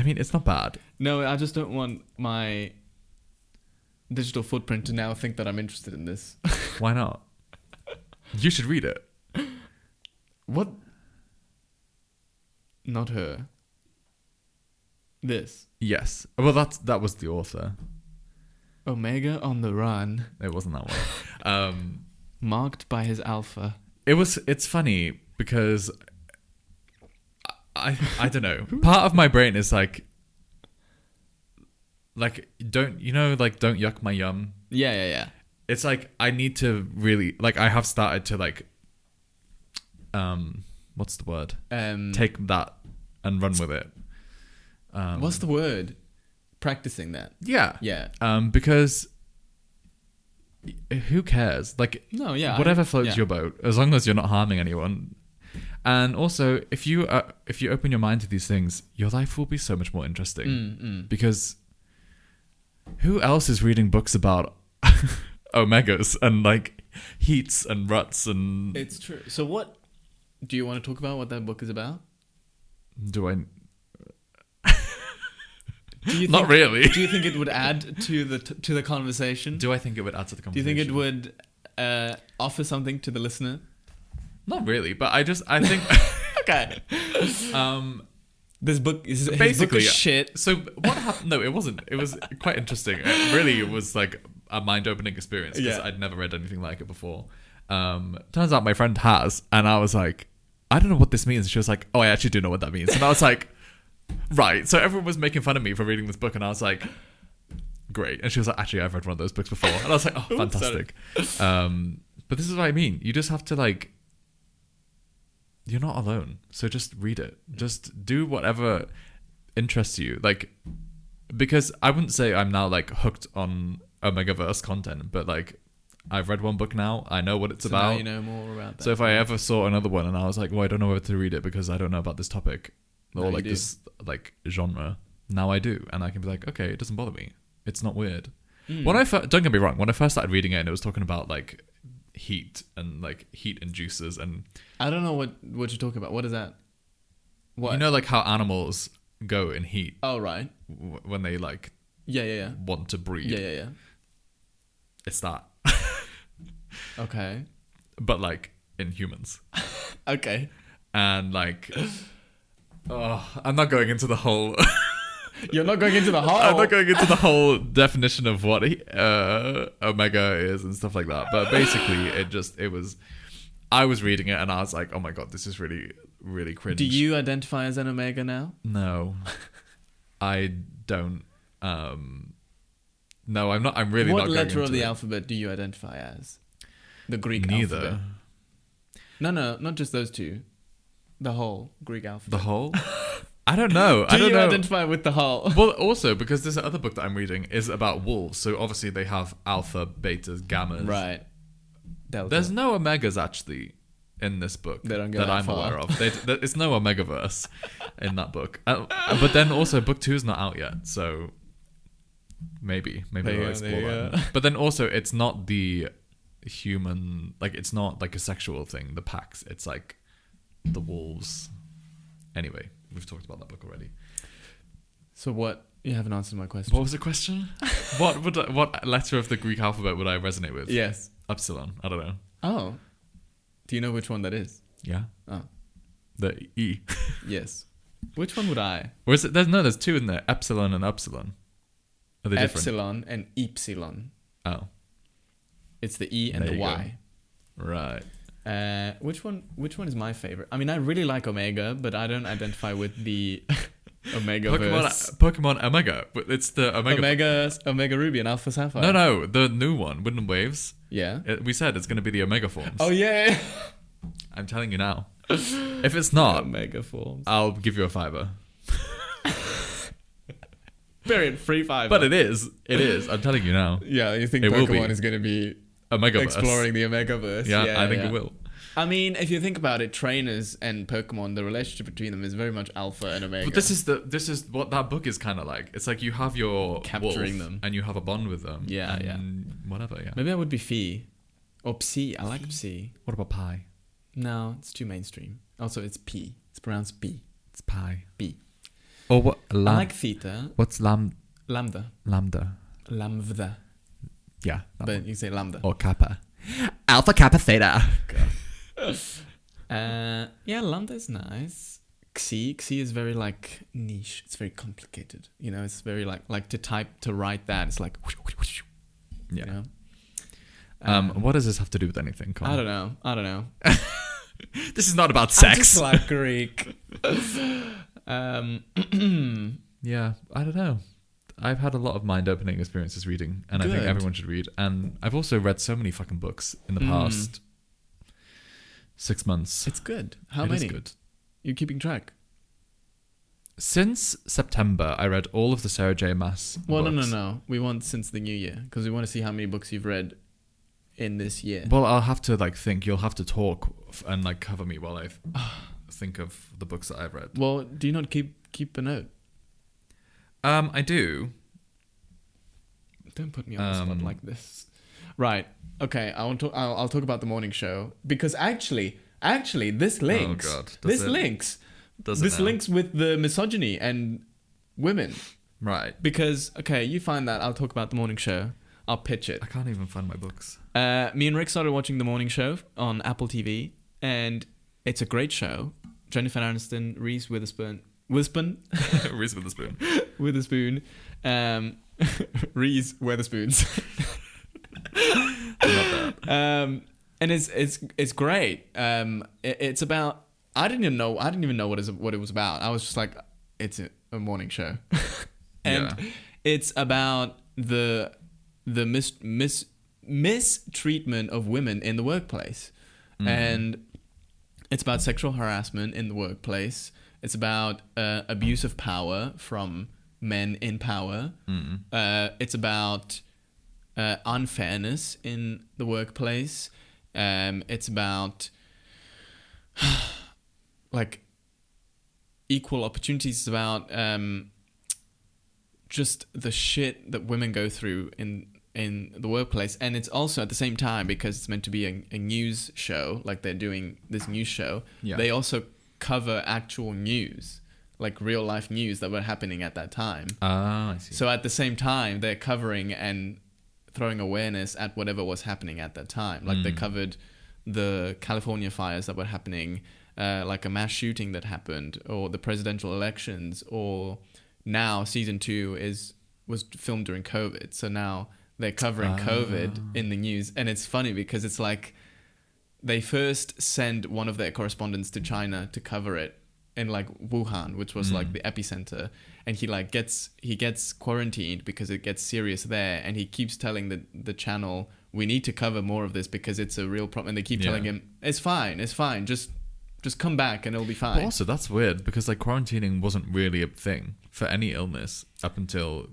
Speaker 1: mean, it's not bad.
Speaker 2: No, I just don't want my digital footprint to now think that I'm interested in this.
Speaker 1: Why not? You should read it.
Speaker 2: What? Not her. This.
Speaker 1: Yes. Well, that was the author.
Speaker 2: Omega on the Run.
Speaker 1: It wasn't that one.
Speaker 2: Marked by his alpha.
Speaker 1: It's funny because I don't know. Part of my brain is like don't yuck my yum.
Speaker 2: Yeah.
Speaker 1: It's like I need to really I have started to what's the word? Take that and run with it.
Speaker 2: What's the word? Practicing that.
Speaker 1: Yeah. Because who cares?
Speaker 2: No, yeah.
Speaker 1: Whatever floats your boat, as long as you're not harming anyone. And also, if you open your mind to these things, your life will be so much more interesting. Because who else is reading books about omegas and like heats and ruts and...
Speaker 2: It's true. So what do you want to talk about? What that book is about?
Speaker 1: Do I?
Speaker 2: Not
Speaker 1: really.
Speaker 2: Do you think it would add to the conversation?
Speaker 1: Do I think it would add to the
Speaker 2: Do you
Speaker 1: conversation?
Speaker 2: think it would offer something to the listener?
Speaker 1: Not really, but I think
Speaker 2: Okay. This book is
Speaker 1: basically
Speaker 2: shit.
Speaker 1: So what happened? No, it wasn't. It was quite interesting. It was like a mind-opening experience because I'd never read anything like it before. Turns out my friend has, and I was like, I don't know what this means. She was like, oh, I actually do know what that means. And I was like, right. So everyone was making fun of me for reading this book, and I was like, great. And she was like, actually, I've read one of those books before. And I was like, oh, fantastic. But this is what I mean. You just have to like, you're not alone. So just read it. Just do whatever interests you. Like, because I wouldn't say I'm now like hooked on Omegaverse content, but like I've read one book now. I know what it's about.
Speaker 2: Now you know more about that.
Speaker 1: So if I ever saw another one and I was like, well, I don't know whether to read it because I don't know about this topic or like this like genre, now I do. And I can be like, okay, it doesn't bother me. It's not weird. When don't get me wrong, when I first started reading it and it was talking about like heat and like heat inducers and
Speaker 2: I don't know what you're talking about. What is that? What?
Speaker 1: You know, like how animals go in heat.
Speaker 2: Oh, right.
Speaker 1: When they like want to breed.
Speaker 2: Yeah.
Speaker 1: It's that.
Speaker 2: Okay.
Speaker 1: But like in humans.
Speaker 2: Okay.
Speaker 1: And like, I'm not going into the whole.
Speaker 2: You're not going into the whole.
Speaker 1: I'm not going into the whole definition of what omega is and stuff like that. But basically, I was reading it and I was like, oh my god, this is really, really cringe.
Speaker 2: Do you identify as an omega now?
Speaker 1: No, I don't. No, I'm not. I'm really not.
Speaker 2: What letter of the
Speaker 1: it.
Speaker 2: alphabet do you identify as? The Greek
Speaker 1: Neither.
Speaker 2: alphabet. No, not just those two. The whole Greek alphabet.
Speaker 1: The whole? I don't know.
Speaker 2: Do you identify with the whole?
Speaker 1: Well, also, because this other book that I'm reading is about wolves. So obviously they have alpha, betas, gammas.
Speaker 2: Right. Delta.
Speaker 1: There's no omegas actually in this book
Speaker 2: They don't go
Speaker 1: that
Speaker 2: that
Speaker 1: I'm
Speaker 2: far.
Speaker 1: aware of. It's no omegaverse in that book. But then also book 2 is not out yet. So maybe they'll explore that. But then also it's not the human, like it's not like a sexual thing, the packs. It's like the wolves. Anyway, we've talked about that book already.
Speaker 2: So what? You haven't answered my question.
Speaker 1: What was the question? What letter of the Greek alphabet would I resonate with?
Speaker 2: Yes.
Speaker 1: Epsilon. I don't know.
Speaker 2: Oh. Do you know which one that is?
Speaker 1: Yeah.
Speaker 2: Oh.
Speaker 1: The E.
Speaker 2: Yes. Which one would I?
Speaker 1: Or is it? There's 2 in there. Epsilon and upsilon. Are they different?
Speaker 2: Epsilon and epsilon.
Speaker 1: Oh.
Speaker 2: It's the E and
Speaker 1: There
Speaker 2: the
Speaker 1: you
Speaker 2: Y.
Speaker 1: go. Right.
Speaker 2: Which one is my favorite? I mean, I really like Omega, but I don't identify with the Omegaverse.
Speaker 1: Pokemon Omega. It's the
Speaker 2: Omega Ruby and Alpha Sapphire.
Speaker 1: No, the new one, Wind and Waves.
Speaker 2: Yeah.
Speaker 1: We said it's going to be the Omega forms.
Speaker 2: Oh yeah.
Speaker 1: I'm telling you now. If it's not,
Speaker 2: Omega forms.
Speaker 1: I'll give you a $5.
Speaker 2: Period. Free $5.
Speaker 1: But it is. I'm telling you now.
Speaker 2: Yeah, you think
Speaker 1: It will
Speaker 2: Pokemon
Speaker 1: be.
Speaker 2: is going to be
Speaker 1: Omegaverse.
Speaker 2: exploring the Omegaverse?
Speaker 1: Yeah, I think it will.
Speaker 2: I mean, if you think about it, trainers and Pokemon, the relationship between them is very much Alpha and Omega.
Speaker 1: But this is what that book is kind of like. It's like you have your
Speaker 2: Capturing
Speaker 1: wolf
Speaker 2: them.
Speaker 1: and you have a bond with them.
Speaker 2: Yeah,
Speaker 1: and whatever. Yeah.
Speaker 2: Maybe I would be Phi or Psi. I like Psi.
Speaker 1: What about pie?
Speaker 2: No, it's too mainstream. Also, it's P. It's pronounced P.
Speaker 1: It's pie.
Speaker 2: P.
Speaker 1: Or what?
Speaker 2: I like Theta.
Speaker 1: What's
Speaker 2: Lambda.
Speaker 1: Lambda?
Speaker 2: Lambda.
Speaker 1: Yeah.
Speaker 2: But you say Lambda.
Speaker 1: Or Kappa. Alpha, Kappa, Theta.
Speaker 2: Yeah, Lambda is nice. Xi is very like niche. It's very complicated. You know, it's very like to write that. It's like
Speaker 1: Yeah.
Speaker 2: You know?
Speaker 1: What does this have to do with anything, Colin?
Speaker 2: I don't know.
Speaker 1: This is not about
Speaker 2: I
Speaker 1: sex.
Speaker 2: just like Greek.
Speaker 1: Yeah, I don't know. I've had a lot of mind-opening experiences reading, and I think
Speaker 2: Good.
Speaker 1: everyone should read. And I've also read so many fucking books in the past 6 months.
Speaker 2: It's good. How
Speaker 1: It
Speaker 2: many?
Speaker 1: is good.
Speaker 2: You keeping track?
Speaker 1: Since September, I read all of the Sarah J. Maas
Speaker 2: Well,
Speaker 1: books.
Speaker 2: no. We want since the new year because we want to see how many books you've read in this year.
Speaker 1: Well, I'll have to think. You'll have to talk and cover me while I think of the books that I've read.
Speaker 2: Well, do you not keep a note?
Speaker 1: I do.
Speaker 2: Don't put me on the spot like this. Right. Okay. I'll talk about the morning show because actually, this links.
Speaker 1: Oh God.
Speaker 2: This links. This links with the misogyny and women.
Speaker 1: Right.
Speaker 2: Because you find that. I'll talk about the morning show. I'll pitch it.
Speaker 1: I can't even find my books.
Speaker 2: Me and Rick started watching the morning show on Apple TV, and it's a great show. Jennifer Aniston, Reese Witherspoon.
Speaker 1: Reese Witherspoon.
Speaker 2: Witherspoon. Reese Witherspoons.
Speaker 1: Not that.
Speaker 2: And it's great. It's about. I didn't even know what it was about. I was just like, it's a morning show, and it's about the mistreatment of women in the workplace, and it's about sexual harassment in the workplace. It's about abuse of power from men in power. It's about unfairness in the workplace. It's about like equal opportunities. It's about just the shit that women go through in the workplace. And it's also at the same time, because it's meant to be a news show, like they're doing this news show, they also cover actual news, like real life news that were happening at that time.
Speaker 1: I see.
Speaker 2: So at the same time, they're covering and throwing awareness at whatever was happening at that time. Like they covered the California fires that were happening, like a mass shooting that happened, or the presidential elections, or now season 2 was filmed during COVID. So now they're covering COVID in the news. And it's funny because it's like they first send one of their correspondents to China to cover it in like Wuhan, which was like the epicenter. And he gets quarantined because it gets serious there. And he keeps telling the channel, we need to cover more of this because it's a real problem. And they keep telling him, it's fine. Just come back and it'll be fine.
Speaker 1: But also, that's weird because like quarantining wasn't really a thing for any illness up until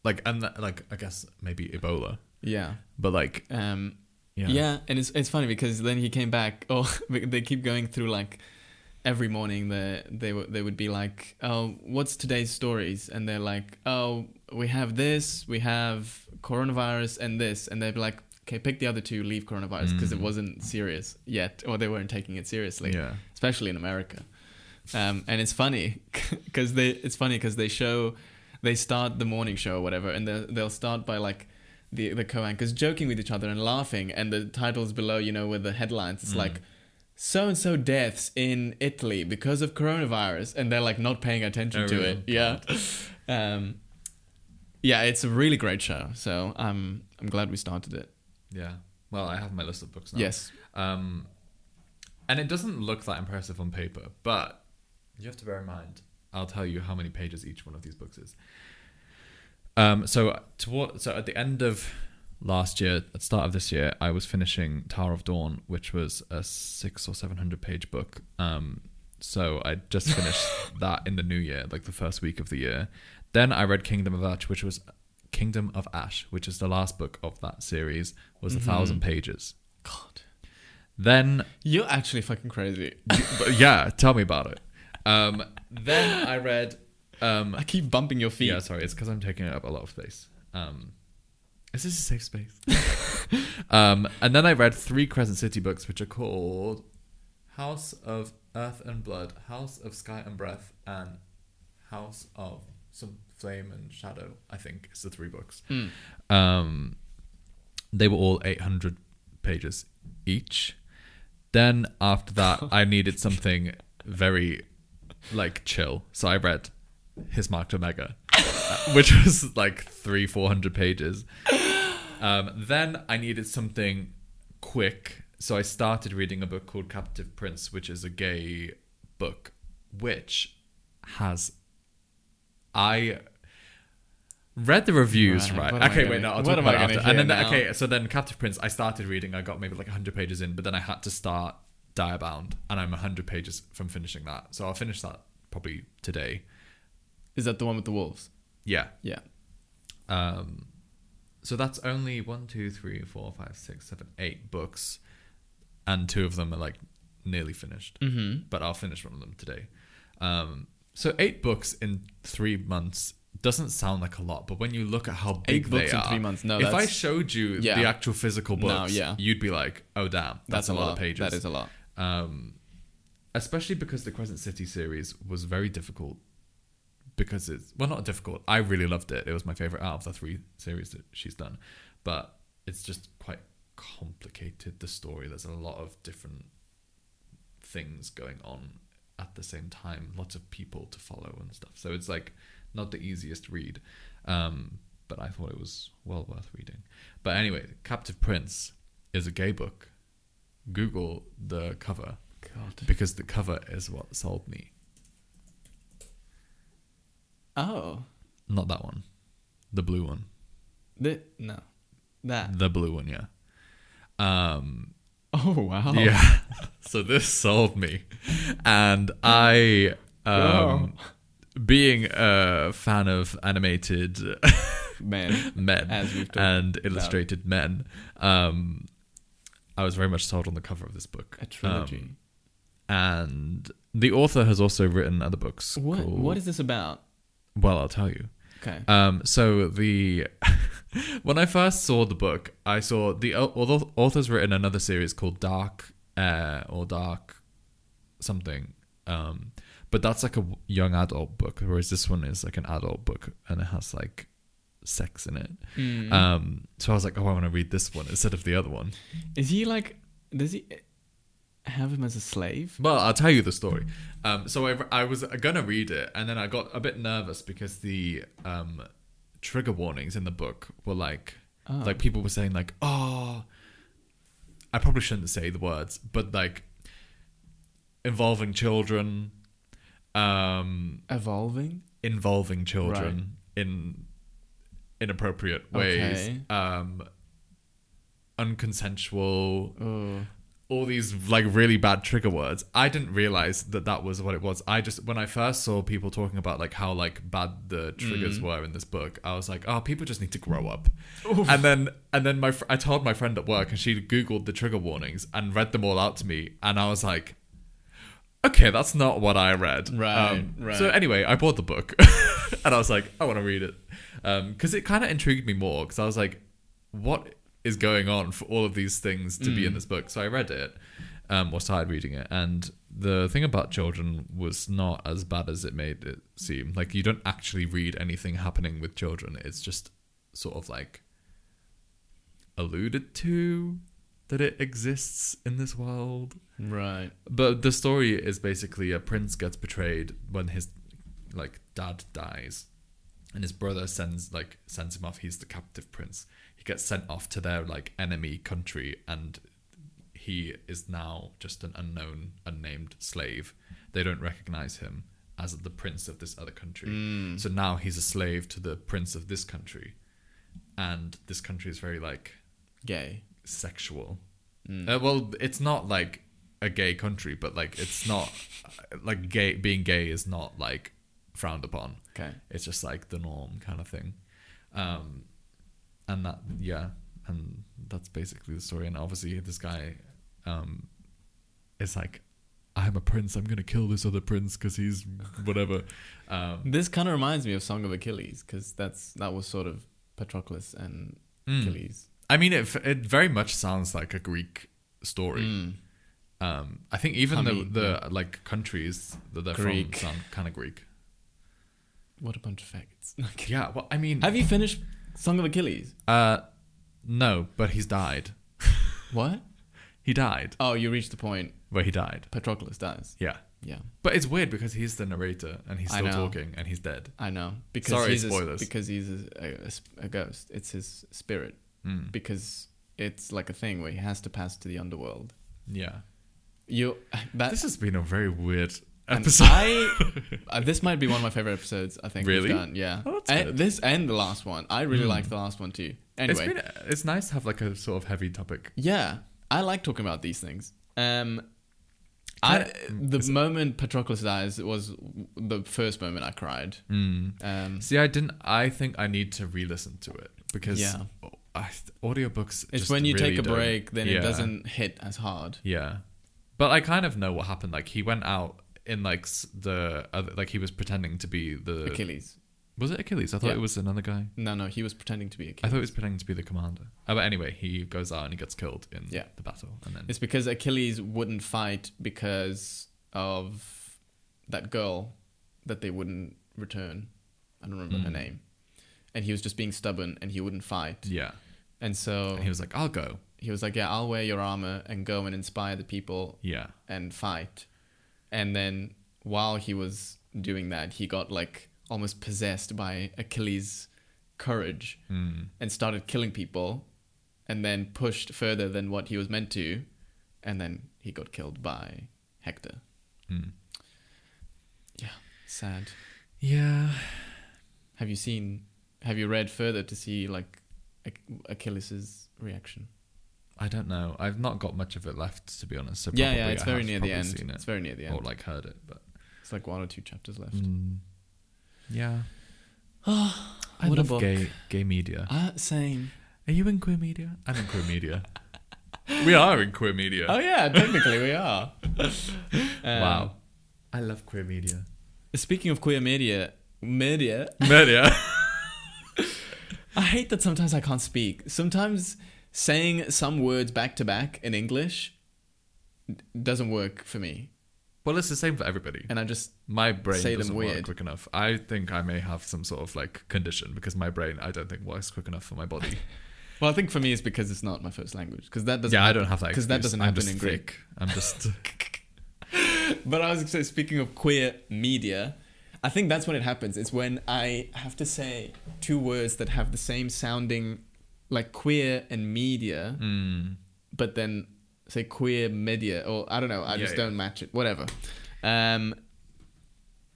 Speaker 1: like, and like I guess maybe Ebola. Yeah. But like,
Speaker 2: yeah, and it's funny because then he came back. Oh, they keep going through like every morning. They would be like, oh, what's today's stories? And they're like, oh, we have this, we have coronavirus, and this, and they'd be like, okay, pick the other two, leave coronavirus because it wasn't serious yet, or they weren't taking it seriously, especially in America. And it's funny because they start the morning show or whatever, and they'll start by like the co-anchors joking with each other and laughing, and the titles below, with the headlines, it's like so-and-so deaths in Italy because of coronavirus, and they're like not paying attention to it. It's a really great show, so I'm glad we started it.
Speaker 1: Yeah. Well, I have my list of books now.
Speaker 2: Yes.
Speaker 1: And it doesn't look that impressive on paper, but you have to bear in mind, I'll tell you how many pages each one of these books is. So at the end of last year, at the start of this year, I was finishing Tower of Dawn, which was a 600 or 700 page book. So I just finished that in the new year, like the first week of the year. Then I read Kingdom of Ash, which is the last book of that series, was 1,000 pages.
Speaker 2: God.
Speaker 1: Then
Speaker 2: you're actually fucking crazy.
Speaker 1: Yeah, tell me about it. Then I read.
Speaker 2: I keep bumping your feet.
Speaker 1: Yeah, sorry, it's because I'm taking up a lot of space. Is this a safe space? And then I read 3 Crescent City books, which are called House of Earth and Blood, House of Sky and Breath, and House of some Flame and Shadow, I think is the 3 books. They were all 800 pages each. Then after that, I needed something very like chill, so I read His Marked Omega, which was like 300-400 pages. Then I needed something quick, so I started reading a book called Captive Prince, which is a gay book, which has... I read the reviews, right? Okay, wait, no, I'll talk about it after. And then, so then Captive Prince, I started reading, I got maybe like 100 pages in, but then I had to start Direbound, and I'm 100 pages from finishing that. So I'll finish that probably today.
Speaker 2: Is that the one with the wolves?
Speaker 1: Yeah.
Speaker 2: Yeah.
Speaker 1: So that's only 1, 2, 3, 4, 5, 6, 7, 8 books, and 2 of them are like nearly finished,
Speaker 2: Mm-hmm.
Speaker 1: but I'll finish one of them today. So 8 books in 3 months doesn't sound like a lot, but when you look at how big
Speaker 2: 8 books
Speaker 1: they
Speaker 2: in
Speaker 1: are,
Speaker 2: 3 months. No,
Speaker 1: if
Speaker 2: that's,
Speaker 1: I showed you
Speaker 2: yeah.
Speaker 1: the actual physical books,
Speaker 2: yeah.
Speaker 1: you'd be like, oh damn, that's a lot of pages.
Speaker 2: That is a lot.
Speaker 1: Especially because the Crescent City series was very difficult. Because it's, well, not difficult. I really loved it. It was my favorite out of the 3 series that she's done. But it's just quite complicated, the story. There's a lot of different things going on at the same time. Lots of people to follow and stuff. So it's like not the easiest read. But I thought it was well worth reading. But anyway, Captive Prince is a gay book. Google the cover.
Speaker 2: God.
Speaker 1: Because the cover is what sold me.
Speaker 2: Oh.
Speaker 1: Not that one. The blue one.
Speaker 2: No. That.
Speaker 1: The blue one, yeah.
Speaker 2: Oh, wow.
Speaker 1: Yeah. So this sold me. And I, being a fan of animated
Speaker 2: men
Speaker 1: as we've and illustrated men, I was very much sold on the cover of this book.
Speaker 2: A trilogy.
Speaker 1: And the author has also written other books.
Speaker 2: What is this about?
Speaker 1: Well, I'll tell you.
Speaker 2: Okay.
Speaker 1: So the when I first saw the book, I saw the author's written another series called Dark Air or Dark something. But that's like a young adult book, whereas this one is like an adult book and it has like sex in it. So I was like, oh, I want to read this one instead of the other one.
Speaker 2: Is he like? Does he have him as a slave?
Speaker 1: Well, I'll tell you the story. So I was gonna read it, and then I got a bit nervous because the trigger warnings in the book were like people were saying like, oh, I probably shouldn't say the words, but like involving children, involving children in inappropriate ways, unconsensual. All these like really bad trigger words. I didn't realize that was what it was. When I first saw people talking about like how like bad the triggers were in this book, I was like, oh, people just need to grow up. Oof. And then I told my friend at work, and she Googled the trigger warnings and read them all out to me, and I was like, okay, that's not what I read. Right. So anyway, I bought the book, and I was like, I want to read it, because it kind of intrigued me more, because I was like, what is going on for all of these things to be in this book? So I read it, or started reading it, and the thing about children was not as bad as it made it seem. Like, you don't actually read anything happening with children. It's just sort of like alluded to that it exists in this world.
Speaker 2: Right.
Speaker 1: But the story is basically a prince gets betrayed when his like dad dies, and his brother sends him off. He's the captive prince. He gets sent off to their like enemy country, and he is now just an unknown, unnamed slave. They don't recognize him as the prince of this other country. So now he's a slave to the prince of this country, and this country is very like
Speaker 2: gay,
Speaker 1: sexual. Well, it's not like a gay country, but like it's not like gay. Being gay is not like frowned upon.
Speaker 2: Okay, it's
Speaker 1: just like the norm kind of thing. And that's basically the story. And obviously this guy is like, I'm a prince, I'm gonna kill this other prince because he's whatever.
Speaker 2: This kind of reminds me of Song of Achilles, because that was sort of Patroclus and Achilles.
Speaker 1: I mean, it very much sounds like a Greek story. I think even the like countries that they're from sound kind of Greek.
Speaker 2: What a bunch of faggots.
Speaker 1: Yeah, well, I mean,
Speaker 2: have you finished Song of Achilles?
Speaker 1: No, but he's died.
Speaker 2: What?
Speaker 1: He died.
Speaker 2: Oh, you reached the point
Speaker 1: where he died.
Speaker 2: Patroclus dies.
Speaker 1: Yeah.
Speaker 2: Yeah.
Speaker 1: But it's weird because he's the narrator and he's still talking and he's dead.
Speaker 2: I know.
Speaker 1: Spoilers.
Speaker 2: Because he's a ghost. It's his spirit. Because it's like a thing where he has to pass to the underworld.
Speaker 1: Yeah.
Speaker 2: This
Speaker 1: has been a very weird episode.
Speaker 2: This might be one of my favorite episodes I think
Speaker 1: really?
Speaker 2: we've done. Yeah.
Speaker 1: Oh, that's good.
Speaker 2: This and the last one. I really liked the last one too. Anyway.
Speaker 1: It's nice to have like a sort of heavy topic.
Speaker 2: Yeah. I like talking about these things. The moment Patroclus dies was the first moment I cried.
Speaker 1: See, I think I need to re-listen to it because audiobooks.
Speaker 2: It's when you take a break, then it doesn't hit as hard.
Speaker 1: Yeah, But I kind of know what happened. Like, he went out in, like, the other, like, he was pretending to be the...
Speaker 2: Achilles.
Speaker 1: Was it Achilles? I thought it was another guy.
Speaker 2: No, he was pretending to be Achilles.
Speaker 1: I thought he was pretending to be the commander. But anyway, he goes out and he gets killed in the battle. And then
Speaker 2: it's because Achilles wouldn't fight because of that girl that they wouldn't return. I don't remember her name. And he was just being stubborn and he wouldn't fight.
Speaker 1: Yeah.
Speaker 2: And so...
Speaker 1: And he was like, I'll go.
Speaker 2: He was like, yeah, I'll wear your armor and go and inspire the people and fight. And then while he was doing that, he got like almost possessed by Achilles' courage and started killing people and then pushed further than what he was meant to. And then he got killed by Hector. Yeah, sad.
Speaker 1: Yeah.
Speaker 2: Have you read further to see like Achilles' reaction?
Speaker 1: I don't know. I've not got much of it left, to be honest. So
Speaker 2: yeah, it's very near the end. It's very near the end.
Speaker 1: Or like heard it, but
Speaker 2: it's like 1 or 2 chapters left.
Speaker 1: Yeah.
Speaker 2: I
Speaker 1: love gay media.
Speaker 2: Same.
Speaker 1: Are you in queer media? I'm in queer media. We are in queer media.
Speaker 2: Oh yeah, technically we are.
Speaker 1: Wow. I love queer media.
Speaker 2: Speaking of queer media. I hate that sometimes I can't speak. Sometimes saying some words back to back in English doesn't work for me.
Speaker 1: Well, it's the same for everybody.
Speaker 2: And I just
Speaker 1: my brain
Speaker 2: say
Speaker 1: doesn't
Speaker 2: them
Speaker 1: work
Speaker 2: weird.
Speaker 1: quick enough. I think I may have some sort of like condition because my brain, I don't think, works quick enough for my body.
Speaker 2: Well, I think for me it's because it's not my first language. Because that doesn't.
Speaker 1: Yeah, I don't have that.
Speaker 2: Because that doesn't happen in
Speaker 1: Greek. I'm just.
Speaker 2: But I was saying, speaking of queer media, I think that's when it happens. It's when I have to say 2 words that have the same sounding, like queer and media, but then say queer media, or I don't know. I just don't match it. Whatever.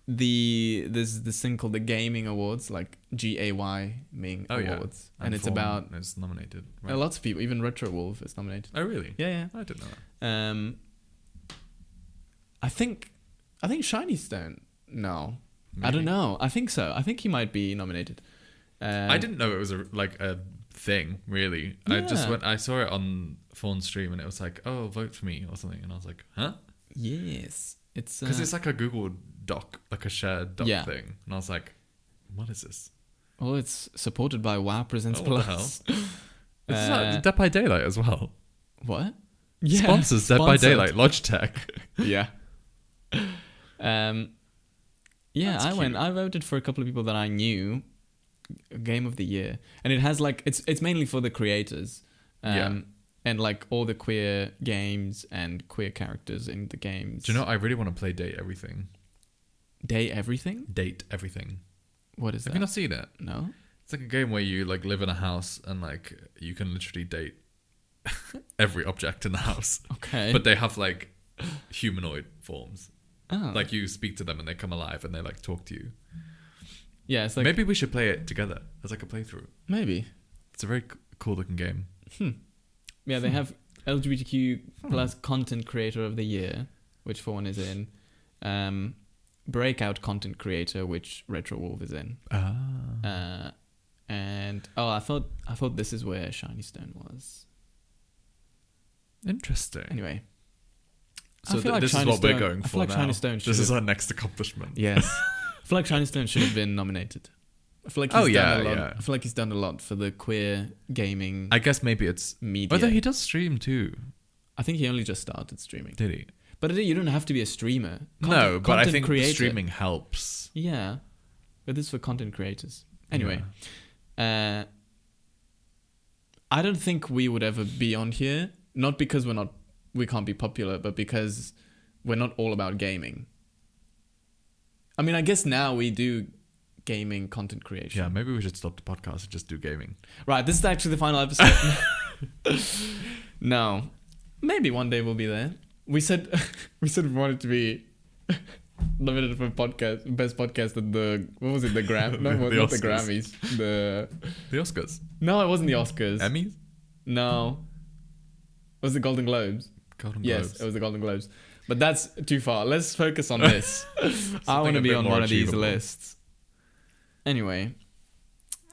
Speaker 2: There's this thing called the Gaming Awards, like GAY-ming Awards, and it's about.
Speaker 1: It's nominated. Right?
Speaker 2: Lots of people, even Retro Wolf is nominated.
Speaker 1: Oh really?
Speaker 2: Yeah.
Speaker 1: I didn't know that.
Speaker 2: I think Shiny Stone. No.
Speaker 1: Maybe.
Speaker 2: I don't know. I think so. I think he might be nominated.
Speaker 1: I didn't know it was a thing, really.
Speaker 2: Yeah.
Speaker 1: I saw it on Fawn's stream and it was like, oh, vote for me or something. And I was like, huh?
Speaker 2: Yes. It's
Speaker 1: because it's like a Google Doc, like a shared doc thing. And I was like, what is this?
Speaker 2: Oh, it's supported by WoW Presents
Speaker 1: Plus.
Speaker 2: What
Speaker 1: the hell? It's Dead by Daylight as well.
Speaker 2: What?
Speaker 1: Yeah. Sponsors Dead by Daylight, Logitech.
Speaker 2: Yeah. Yeah,
Speaker 1: That's
Speaker 2: I voted for a couple of people that I knew. Game of the Year, and it has like it's mainly for the creators, and like all the queer games and queer characters in the games.
Speaker 1: Do you know? I really want to play Date Everything.
Speaker 2: Date Everything. What is that?
Speaker 1: Have you not seen it?
Speaker 2: No.
Speaker 1: It's like a game where you like live in a house and like you can literally date every object in the house.
Speaker 2: Okay.
Speaker 1: But they have like humanoid forms.
Speaker 2: Oh.
Speaker 1: Like you speak to them and they come alive and they like talk to you.
Speaker 2: Yeah, it's like
Speaker 1: maybe we should play it together as like a playthrough.
Speaker 2: Maybe.
Speaker 1: It's a very cool looking game.
Speaker 2: Yeah, they have LGBTQ plus content creator of the year, which For One is in. Breakout content creator, which Retro Wolf is in. And I thought this is where Shiny Stone was.
Speaker 1: Interesting.
Speaker 2: Anyway.
Speaker 1: So this is what we're going for now. This is our next accomplishment.
Speaker 2: Yes. I feel like Shiny Stone should have been nominated. I feel like he's done a lot. I feel like he's done a lot for the queer gaming.
Speaker 1: I guess maybe it's
Speaker 2: media.
Speaker 1: Although he does stream too.
Speaker 2: I think he only just started streaming.
Speaker 1: Did he?
Speaker 2: But you don't have to be a streamer.
Speaker 1: No, but I think streaming helps.
Speaker 2: Yeah, but this is for content creators. Anyway, I don't think we would ever be on here. Not because we can't be popular, but because we're not all about gaming. I mean, I guess now we do gaming content creation.
Speaker 1: Yeah, maybe we should stop the podcast and just do gaming.
Speaker 2: Right, this is actually the final episode. No. Maybe one day we'll be there. We said we wanted to be nominated for best podcast at the, what was it, the Grammys? No, not the Grammys. The
Speaker 1: Oscars.
Speaker 2: No, it wasn't the Oscars.
Speaker 1: Emmys?
Speaker 2: No. It was the Golden Globes. Yes, it was the Golden Globes. But that's too far. Let's focus on this. I want to be on one of these lists. Anyway.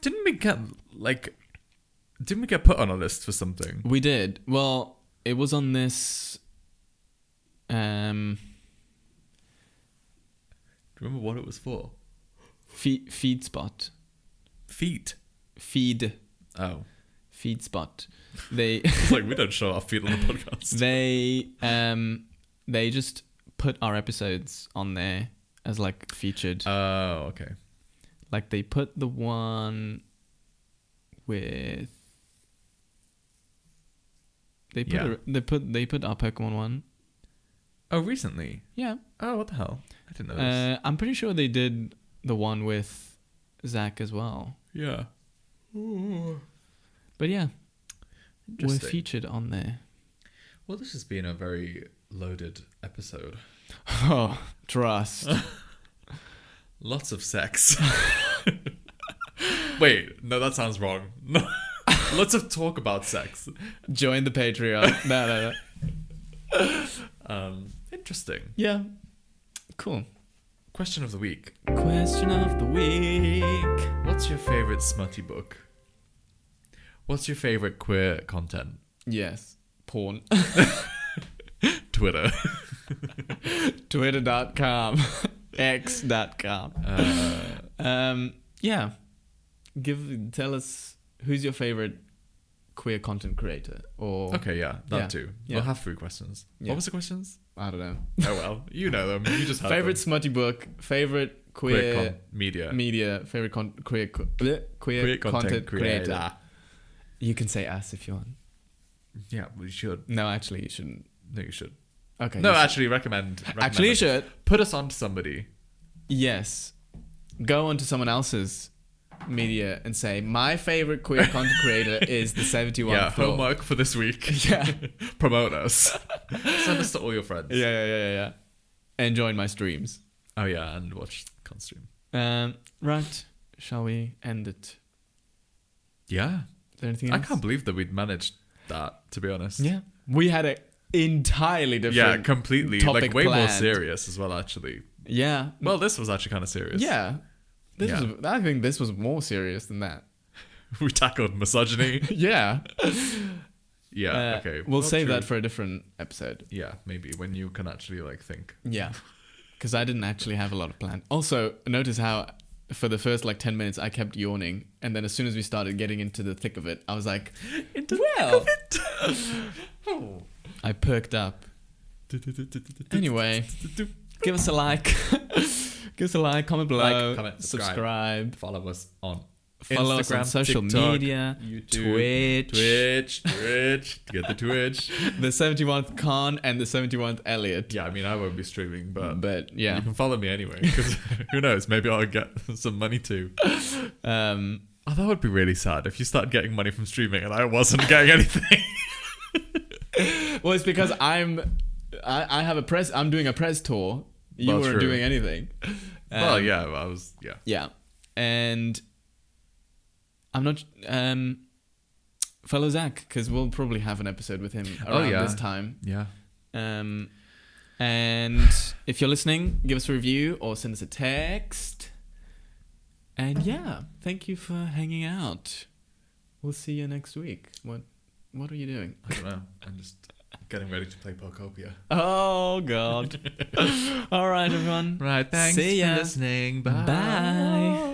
Speaker 1: Didn't we get put on a list for something?
Speaker 2: We did. Well, it was on this
Speaker 1: Do you remember what it was for?
Speaker 2: Feed spot.
Speaker 1: Feet.
Speaker 2: Feed.
Speaker 1: Oh.
Speaker 2: Feed spot. They
Speaker 1: It's like we don't show our feet on the podcast.
Speaker 2: they just put our episodes on there as like featured.
Speaker 1: Oh, okay.
Speaker 2: Like they put the one with they put our Pokemon one.
Speaker 1: Oh, recently?
Speaker 2: Yeah.
Speaker 1: Oh, what the hell? I didn't know this.
Speaker 2: I'm pretty sure they did the one with Zach as well.
Speaker 1: Yeah. Ooh.
Speaker 2: But yeah, we're
Speaker 1: Interesting.
Speaker 2: featured on there.
Speaker 1: Well, this has been a very loaded episode.
Speaker 2: Oh, trust.
Speaker 1: Lots of sex. Wait, no, that sounds wrong. Lots of talk about sex.
Speaker 2: Join the Patreon. No.
Speaker 1: Interesting.
Speaker 2: Yeah. Cool.
Speaker 1: Question of the week.
Speaker 2: Question of the week.
Speaker 1: What's your favorite smutty book? What's your favorite queer content?
Speaker 2: Yes. Porn.
Speaker 1: Twitter.
Speaker 2: Twitter.com. X.com. Yeah. Tell us who's your favorite queer content creator, or
Speaker 1: Okay, yeah, that too.
Speaker 2: Yeah.
Speaker 1: We'll have 3 questions.
Speaker 2: Yeah.
Speaker 1: What was the questions?
Speaker 2: I don't know.
Speaker 1: Oh well, you know them. You just have
Speaker 2: Favorite
Speaker 1: them.
Speaker 2: smutty book, favorite queer
Speaker 1: media,
Speaker 2: favorite queer
Speaker 1: content
Speaker 2: content creator. You can say us if you want.
Speaker 1: Yeah, we should.
Speaker 2: No, actually, you shouldn't.
Speaker 1: No, you should.
Speaker 2: Okay.
Speaker 1: No,
Speaker 2: you should.
Speaker 1: actually, recommend
Speaker 2: Actually, you
Speaker 1: it.
Speaker 2: should.
Speaker 1: Put us on to somebody.
Speaker 2: Yes. Go on to someone else's media and say, my favorite queer content creator is the 71
Speaker 1: Yeah,
Speaker 2: floor.
Speaker 1: homework for this week.
Speaker 2: Yeah.
Speaker 1: Promote us. Send us to all your friends.
Speaker 2: Yeah. And join my streams.
Speaker 1: Oh yeah, and watch Constream.
Speaker 2: Right. Shall we end it?
Speaker 1: Yeah.
Speaker 2: Is there anything
Speaker 1: I
Speaker 2: else?
Speaker 1: can't believe that we'd managed that, to be honest.
Speaker 2: Yeah. We had an entirely different
Speaker 1: Yeah, completely.
Speaker 2: topic
Speaker 1: Like way more
Speaker 2: planned.
Speaker 1: serious as well, actually.
Speaker 2: Yeah.
Speaker 1: Well, this was actually kind of serious.
Speaker 2: Yeah.
Speaker 1: Yeah.
Speaker 2: I think this was more serious than that.
Speaker 1: We tackled misogyny.
Speaker 2: Yeah.
Speaker 1: Yeah, okay.
Speaker 2: We'll
Speaker 1: Well,
Speaker 2: save
Speaker 1: true.
Speaker 2: that for a different episode.
Speaker 1: Yeah, maybe when you can actually like think.
Speaker 2: Yeah. Because I didn't actually have a lot of planned. Also, notice how for the first like 10 minutes I kept yawning. And then as soon as we started getting into the thick of it, I was like, well, I perked up. Anyway, give us a like. Give us a like, comment below,
Speaker 1: Like, comment,
Speaker 2: subscribe.
Speaker 1: Follow us on
Speaker 2: Follow us on
Speaker 1: Instagram,
Speaker 2: social
Speaker 1: TikTok,
Speaker 2: media,
Speaker 1: YouTube,
Speaker 2: Twitch.
Speaker 1: Get the Twitch.
Speaker 2: The 71th Con and the 71th Elliot.
Speaker 1: Yeah, I mean, I won't be streaming, but
Speaker 2: yeah.
Speaker 1: you can follow me anyway. Because who knows? Maybe I'll get some money too. Oh, that would be really sad if you start getting money from streaming and I wasn't getting anything.
Speaker 2: Well, it's because I have a press. I'm doing a press tour. You
Speaker 1: Well,
Speaker 2: weren't
Speaker 1: true.
Speaker 2: doing anything.
Speaker 1: Well, yeah, I was. Yeah.
Speaker 2: Yeah, and I'm not. Follow Zach because we'll probably have an episode with him around this time.
Speaker 1: Yeah.
Speaker 2: And if you're listening, give us a review or send us a text. And yeah, thank you for hanging out. We'll see you next week. What are you doing?
Speaker 1: I don't know. I'm just getting ready to play Pocopia.
Speaker 2: Oh God! All right, everyone.
Speaker 1: Right. Thanks
Speaker 2: See ya.
Speaker 1: for listening. Bye.
Speaker 2: Bye.